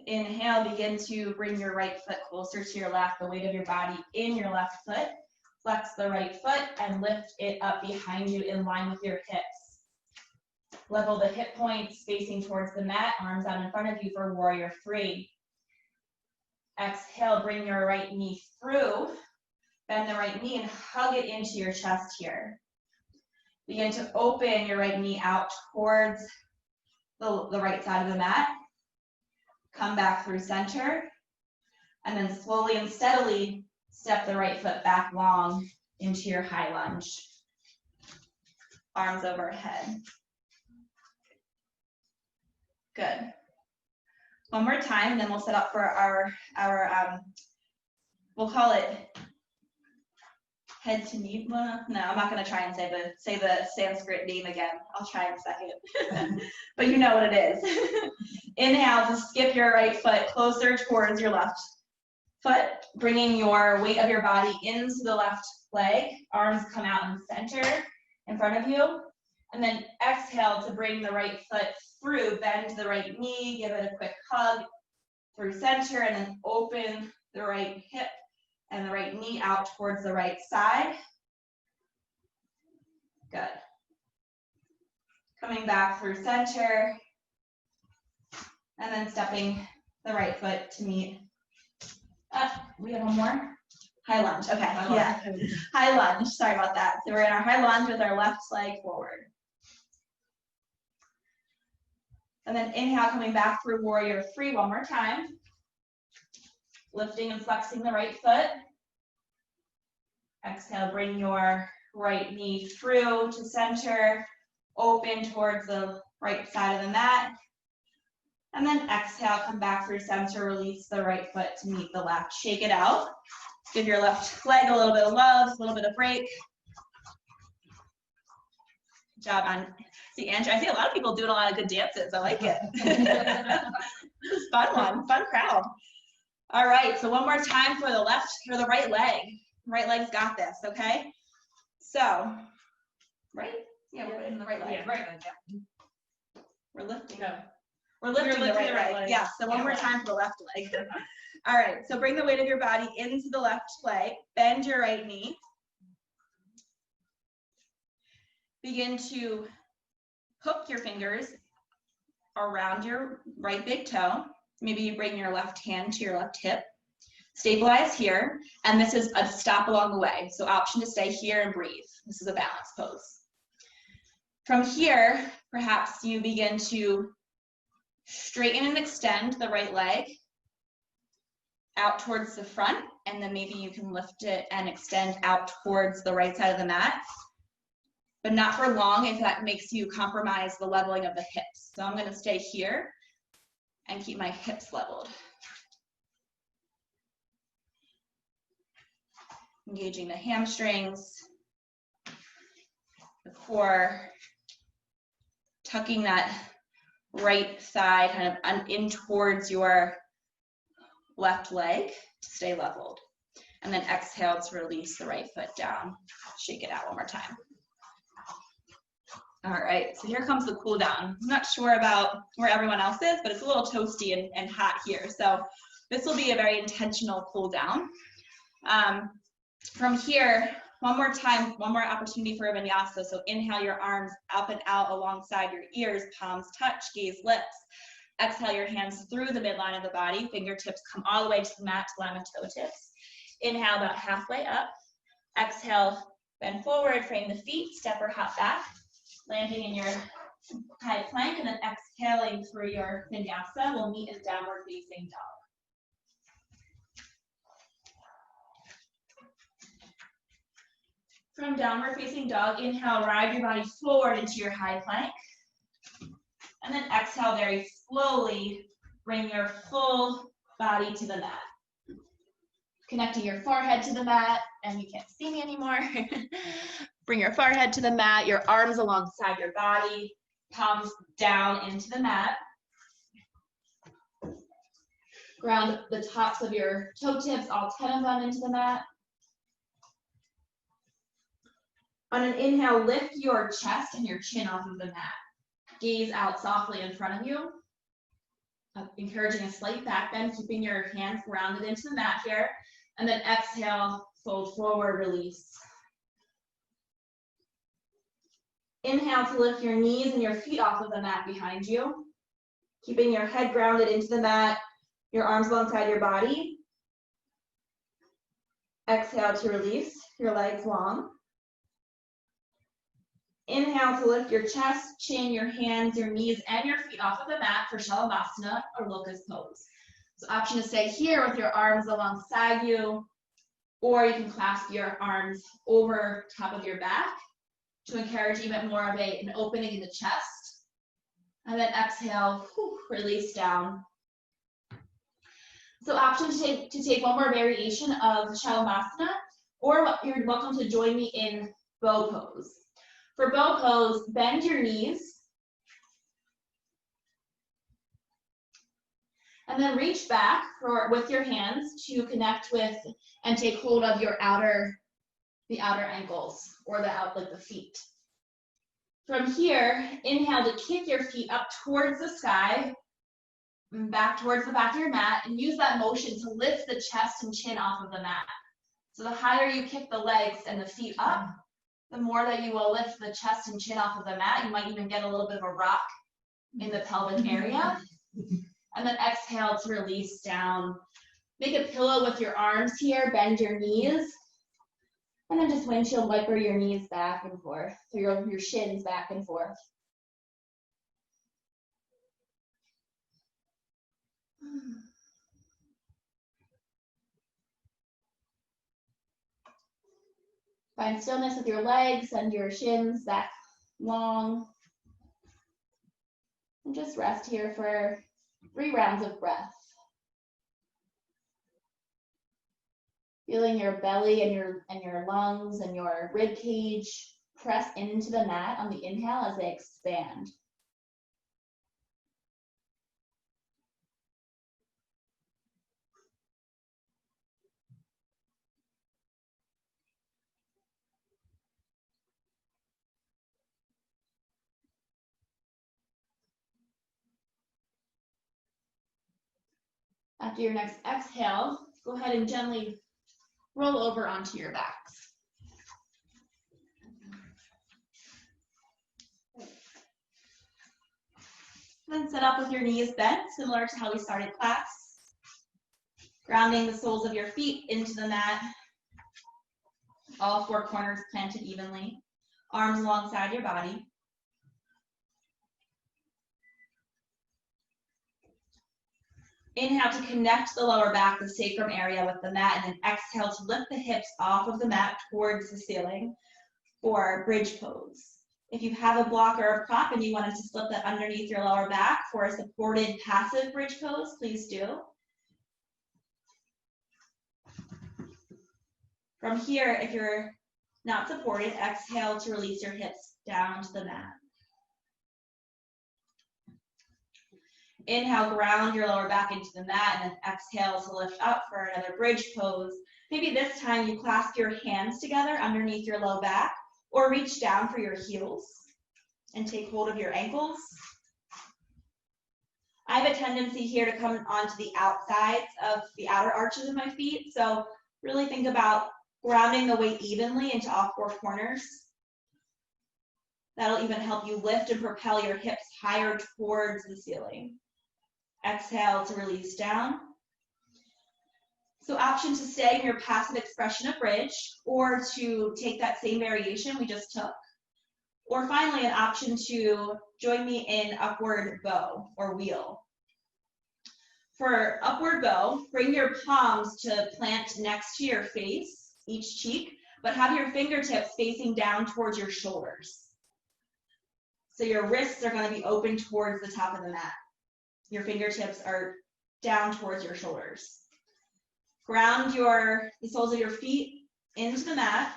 Inhale, begin to bring your right foot closer to your left, the weight of your body in your left foot. Flex the right foot and lift it up behind you in line with your hips. Level the hip points facing towards the mat, arms out in front of you for warrior three. Exhale, bring your right knee through. Bend the right knee and hug it into your chest here. Begin to open your right knee out towards the right side of the mat. Come back through center. And then slowly and steadily step the right foot back long into your high lunge. Arms overhead. Good. One more time, and then we'll set up for our we'll call it Head to knee. Well, no, I'm not going to try and say the Sanskrit name again. I'll try in a second. But you know what it is. Inhale to skip your right foot closer towards your left foot, bringing your weight of your body into the left leg. Arms come out in the center in front of you. And then exhale to bring the right foot through. Bend the right knee. Give it a quick hug through center. And then open the right hip and the right knee out towards the right side. Good. Coming back through center. And then stepping the right foot to meet. We have one more. High lunge. Okay. Yeah. High lunge. Sorry about that. So we're in our high lunge with our left leg forward. And then inhale, coming back through warrior three one more time. Lifting and flexing the right foot. Exhale, bring your right knee through to center. Open towards the right side of the mat. And then exhale, come back through center, release the right foot to meet the left. Shake it out. Give your left leg a little bit of love, a little bit of break. Good job on, see Andrew, I see a lot of people doing a lot of good dances. I like it. This is a fun one, fun crowd. All right, so one more time for the right leg. Right leg's got this, okay? So, right? Yeah, we're in the right leg. Yeah, right leg, yeah. We're lifting. No. We're lifting the right leg. Yeah, so one more time for the left leg. All right, so bring the weight of your body into the left leg. Bend your right knee. Begin to hook your fingers around your right big toe. Maybe you bring your left hand to your left hip. Stabilize here, and this is a stop along the way. So option to stay here and breathe. This is a balance pose. From here, perhaps you begin to straighten and extend the right leg out towards the front, and then maybe you can lift it and extend out towards the right side of the mat, but not for long if that makes you compromise the leveling of the hips. So I'm going to stay here and keep my hips leveled. Engaging the hamstrings, the core, tucking that right thigh kind of in towards your left leg to stay leveled. And then exhale to release the right foot down. Shake it out one more time. All right, so here comes the cool down. I'm not sure about where everyone else is, but it's a little toasty and hot here. So this will be a very intentional cool down. From here, one more time, one more opportunity for a vinyasa. So inhale your arms up and out alongside your ears, palms touch, gaze lips. Exhale your hands through the midline of the body. Fingertips come all the way to the mat to line with toe tips. Inhale about halfway up. Exhale, bend forward, frame the feet, step or hop back. Landing in your high plank, and then exhaling through your vinyasa. We'll meet in downward facing dog. From downward facing dog, inhale, ride your body forward into your high plank. And then exhale very slowly, bring your full body to the mat. Connecting your forehead to the mat, and you can't see me anymore. Bring your forehead to the mat, your arms alongside your body, palms down into the mat. Ground the tops of your toe tips, all 10 of them, into the mat. On an inhale, lift your chest and your chin off of the mat. Gaze out softly in front of you. Encouraging a slight back bend, keeping your hands grounded into the mat here. And then exhale, fold forward, release. Inhale to lift your knees and your feet off of the mat behind you. Keeping your head grounded into the mat, your arms alongside your body. Exhale to release, your legs long. Inhale to lift your chest, chin, your hands, your knees, and your feet off of the mat for Shalabhasana or Locust Pose. So option to stay here with your arms alongside you, or you can clasp your arms over top of your back to encourage even more of an opening in the chest. And then exhale, release down. So option to take one more variation of Shalabhasana or you're welcome to join me in bow pose. For bow pose, bend your knees. And then reach back with your hands to connect with and take hold of the outer ankles or the feet. From here, inhale to kick your feet up towards the sky, back towards the back of your mat, and use that motion to lift the chest and chin off of the mat. So the higher you kick the legs and the feet up, the more that you will lift the chest and chin off of the mat. You might even get a little bit of a rock in the pelvic area. And then exhale to release down. Make a pillow with your arms here, bend your knees. And then just windshield wiper your knees back and forth, so your shins back and forth. Find stillness with your legs and your shins back long. And just rest here for 3 rounds of breath. Feeling your belly and your lungs and your rib cage press into the mat on the inhale as they expand. After your next exhale, go ahead and gently roll over onto your backs. Then sit up with your knees bent, similar to how we started class. Grounding the soles of your feet into the mat. All 4 corners planted evenly. Arms alongside your body. Inhale to connect the lower back, the sacrum area with the mat, and then exhale to lift the hips off of the mat towards the ceiling for bridge pose. If you have a block or a prop and you wanted to slip that underneath your lower back for a supported passive bridge pose, please do. From here, if you're not supported, exhale to release your hips down to the mat. Inhale, ground your lower back into the mat, and then exhale to lift up for another bridge pose. Maybe this time you clasp your hands together underneath your low back, or reach down for your heels and take hold of your ankles. I have a tendency here to come onto the outsides of the outer arches of my feet, so really think about grounding the weight evenly into all 4 corners. That'll even help you lift and propel your hips higher towards the ceiling. Exhale to release down. So option to stay in your passive expression of bridge, or to take that same variation we just took. Or finally, an option to join me in upward bow or wheel. For upward bow, bring your palms to plant next to your face, each cheek, but have your fingertips facing down towards your shoulders. So your wrists are going to be open towards the top of the mat. Your fingertips are down towards your shoulders. Ground the soles of your feet into the mat.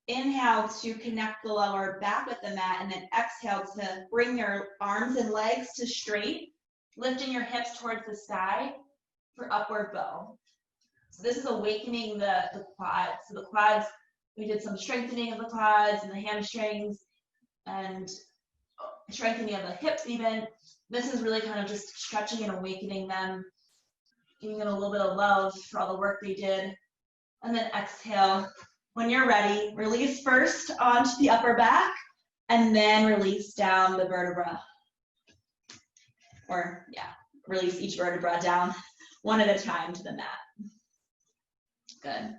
Inhale to connect the lower back with the mat, and then exhale to bring your arms and legs to straight, lifting your hips towards the sky for upward bow. So this is awakening the quads. So the quads, we did some strengthening of the quads and the hamstrings and strengthening of the hips even. This is really kind of just stretching and awakening them, giving them a little bit of love for all the work they did. And then exhale. When you're ready, release first onto the upper back, and then release down the vertebra. Or, yeah, release each vertebra down one at a time to the mat. Good.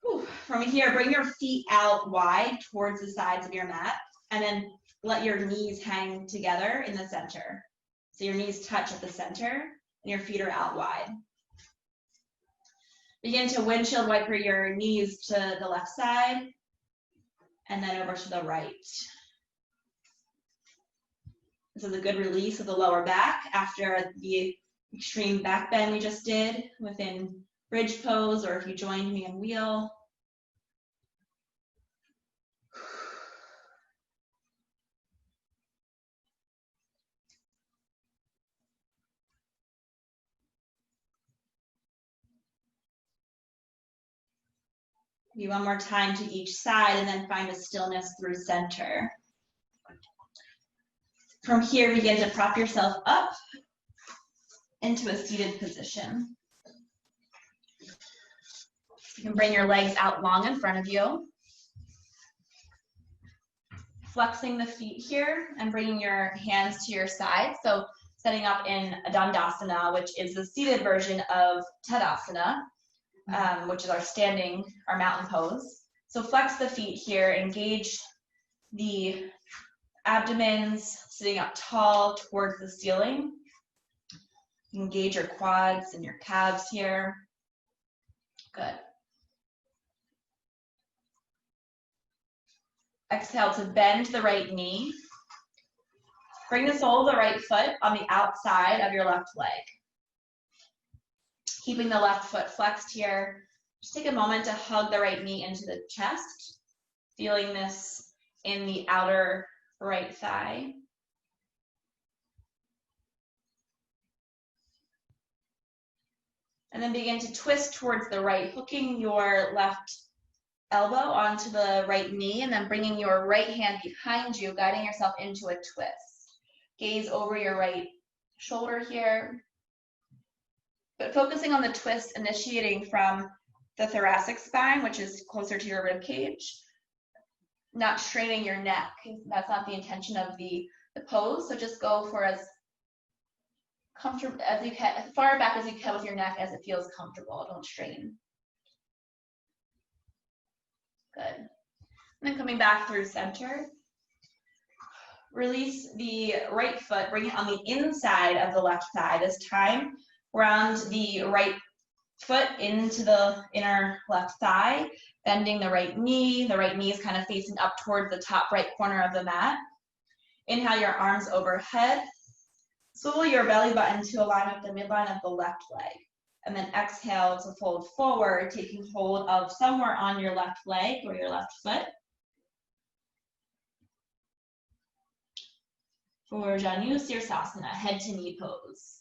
Whew. From here, bring your feet out wide towards the sides of your mat, and then let your knees hang together in the center. So your knees touch at the center, and your feet are out wide. Begin to windshield wiper your knees to the left side, and then over to the right. This is a good release of the lower back after the extreme back bend we just did within bridge pose, or if you joined me in wheel. Maybe one more time to each side, and then find a stillness through center. From here, begin to prop yourself up into a seated position. You can bring your legs out long in front of you. Flexing the feet here and bringing your hands to your side. So setting up in a Dandasana, which is the seated version of Tadasana, which is our mountain pose. So flex the feet here, engage the abdomens, sitting up tall towards the ceiling. Engage your quads and your calves here. Good. Exhale to bend the right knee. Bring the sole of the right foot on the outside of your left leg. Keeping the left foot flexed here. Just take a moment to hug the right knee into the chest, feeling this in the outer right thigh. And then begin to twist towards the right, hooking your left elbow onto the right knee, and then bringing your right hand behind you, guiding yourself into a twist. Gaze over your right shoulder here, but focusing on the twist, initiating from the thoracic spine, which is closer to your rib cage, not straining your neck. That's not the intention of the pose, so just go for as comfortable as you can, as far back as you can with your neck as it feels comfortable. Don't strain. Good. And then coming back through center. Release the right foot, bring it on the inside of the left thigh. This time, ground the right foot into the inner left thigh, bending the right knee. The right knee is kind of facing up towards the top right corner of the mat. Inhale your arms overhead. Swivel your belly button to align with the midline of the left leg. And then exhale to fold forward, taking hold of somewhere on your left leg or your left foot. For Janu Sirsasana, head to knee pose.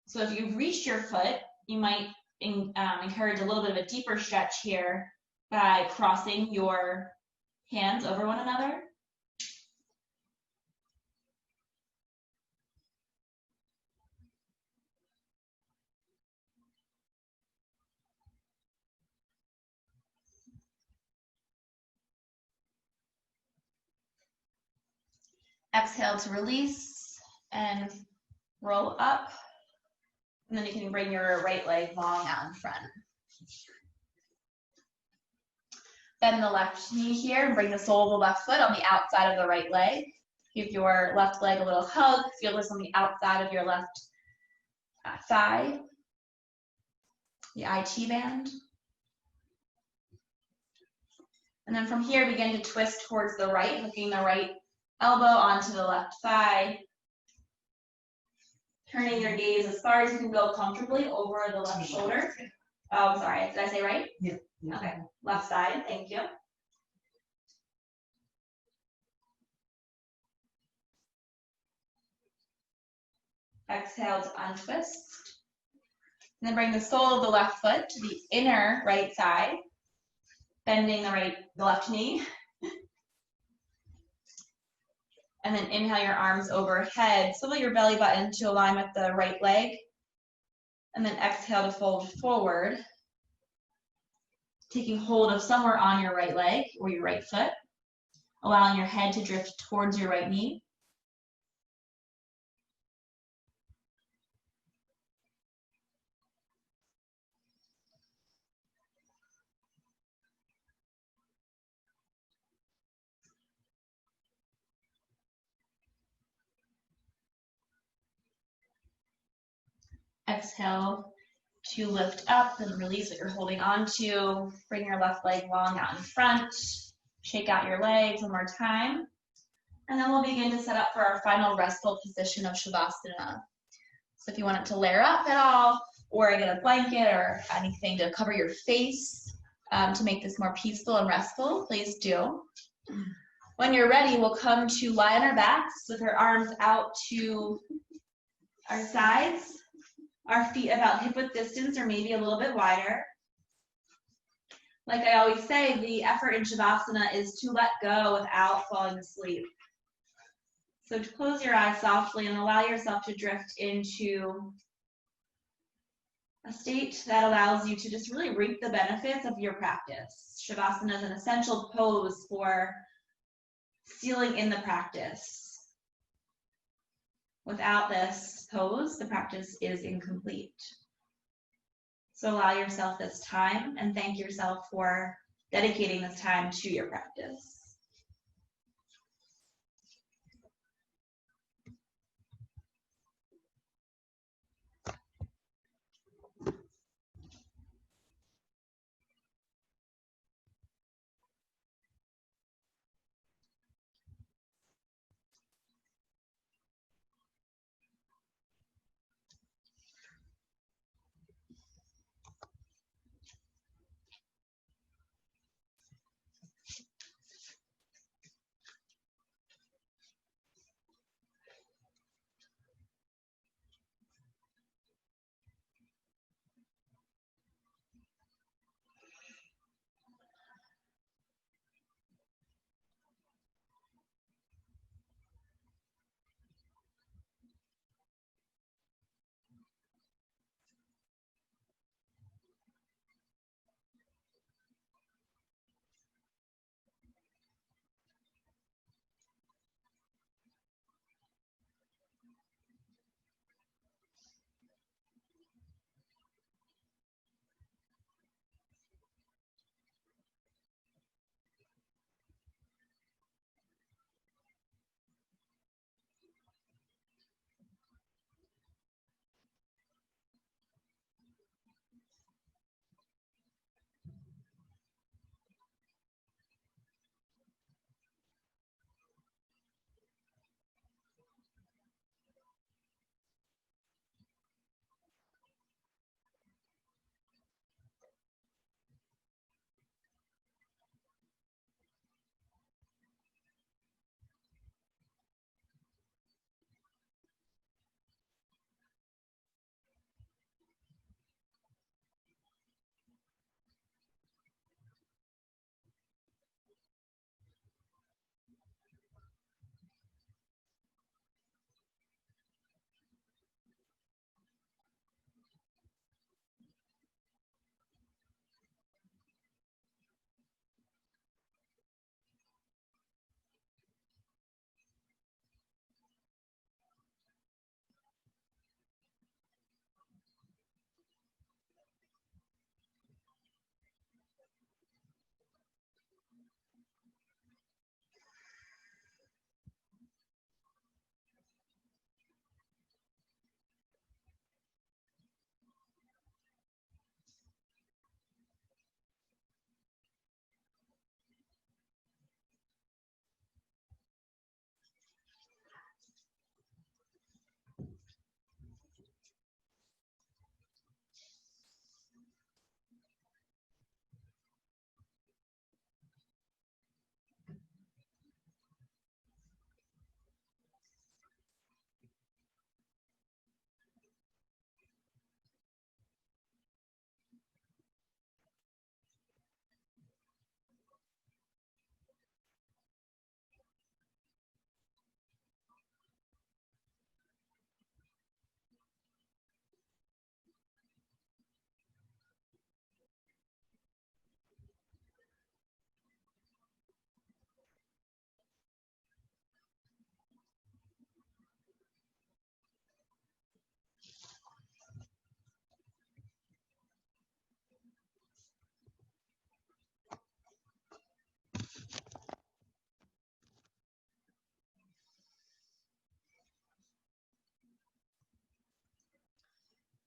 So if you've reached your foot, you might encourage a little bit of a deeper stretch here by crossing your hands over one another. Exhale to release and roll up. And then you can bring your right leg long out in front. Bend the left knee here and bring the sole of the left foot on the outside of the right leg. Give your left leg a little hug. Feel this on the outside of your left thigh, the IT band. And then from here, begin to twist towards the right, hooking the right elbow onto the left thigh. Turning your gaze as far as you can go comfortably over the left shoulder. Oh, I'm sorry, did I say right? Yeah. Okay, left side, thank you. Exhale to untwist. And then bring the sole of the left foot to the inner right side, bending the left knee. And then inhale your arms overhead. Swivel your belly button to align with the right leg. And then exhale to fold forward. Taking hold of somewhere on your right leg or your right foot. Allowing your head to drift towards your right knee. Exhale to lift up and release what you're holding on to. Bring your left leg long out in front. Shake out your legs one more time. And then we'll begin to set up for our final restful position of Shavasana. So if you want it to layer up at all, or get a blanket or anything to cover your face to make this more peaceful and restful, please do. When you're ready, we'll come to lie on our backs with our arms out to our sides, our feet about hip-width distance or maybe a little bit wider. Like I always say, the effort in Shavasana is to let go without falling asleep. So to close your eyes softly and allow yourself to drift into a state that allows you to just really reap the benefits of your practice. Shavasana is an essential pose for sealing in the practice. Without this pose, the practice is incomplete. So allow yourself this time and thank yourself for dedicating this time to your practice.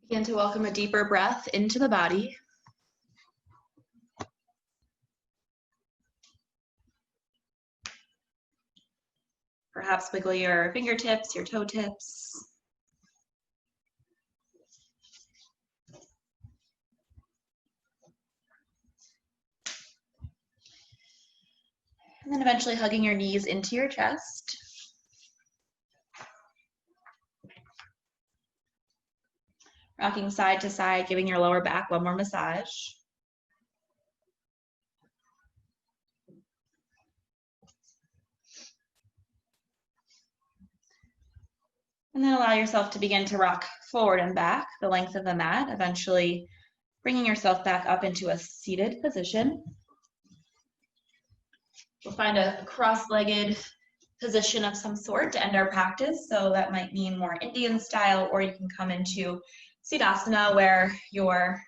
Begin to welcome a deeper breath into the body. Perhaps wiggle your fingertips, your toe tips. And then eventually hugging your knees into your chest. Rocking side to side, giving your lower back one more massage. And then allow yourself to begin to rock forward and back the length of the mat, eventually bringing yourself back up into a seated position. We'll find a cross-legged position of some sort to end our practice. So that might mean more Indian style, or you can come into Siddhasana where your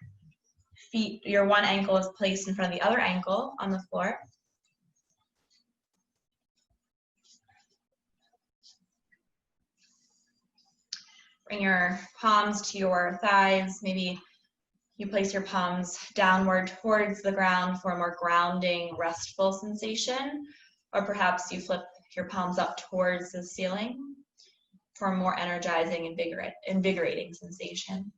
feet, your one ankle is placed in front of the other ankle on the floor. Bring your palms to your thighs. Maybe you place your palms downward towards the ground for a more grounding, restful sensation. Or perhaps you flip your palms up towards the ceiling for a more energizing, invigorating sensation.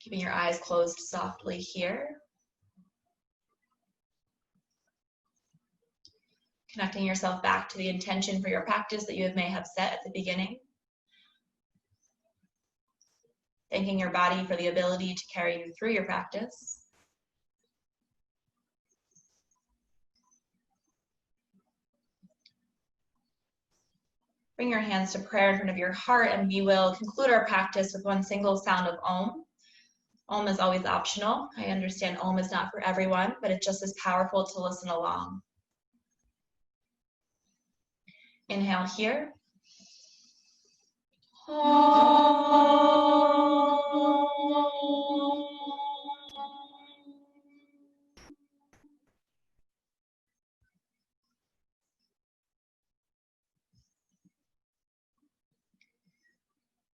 Keeping your eyes closed softly here. Connecting yourself back to the intention for your practice that you may have set at the beginning. Thanking your body for the ability to carry you through your practice. Bring your hands to prayer in front of your heart, and we will conclude our practice with one single sound of Om. Om is always optional. I understand Om is not for everyone, but it's just as powerful to listen along. Inhale here.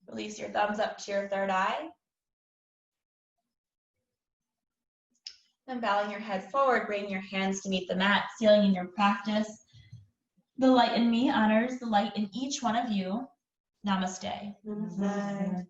Release your thumbs up to your third eye. Then bowing your head forward, bringing your hands to meet the mat, sealing in your practice. The light in me honors the light in each one of you. Namaste. Namaste.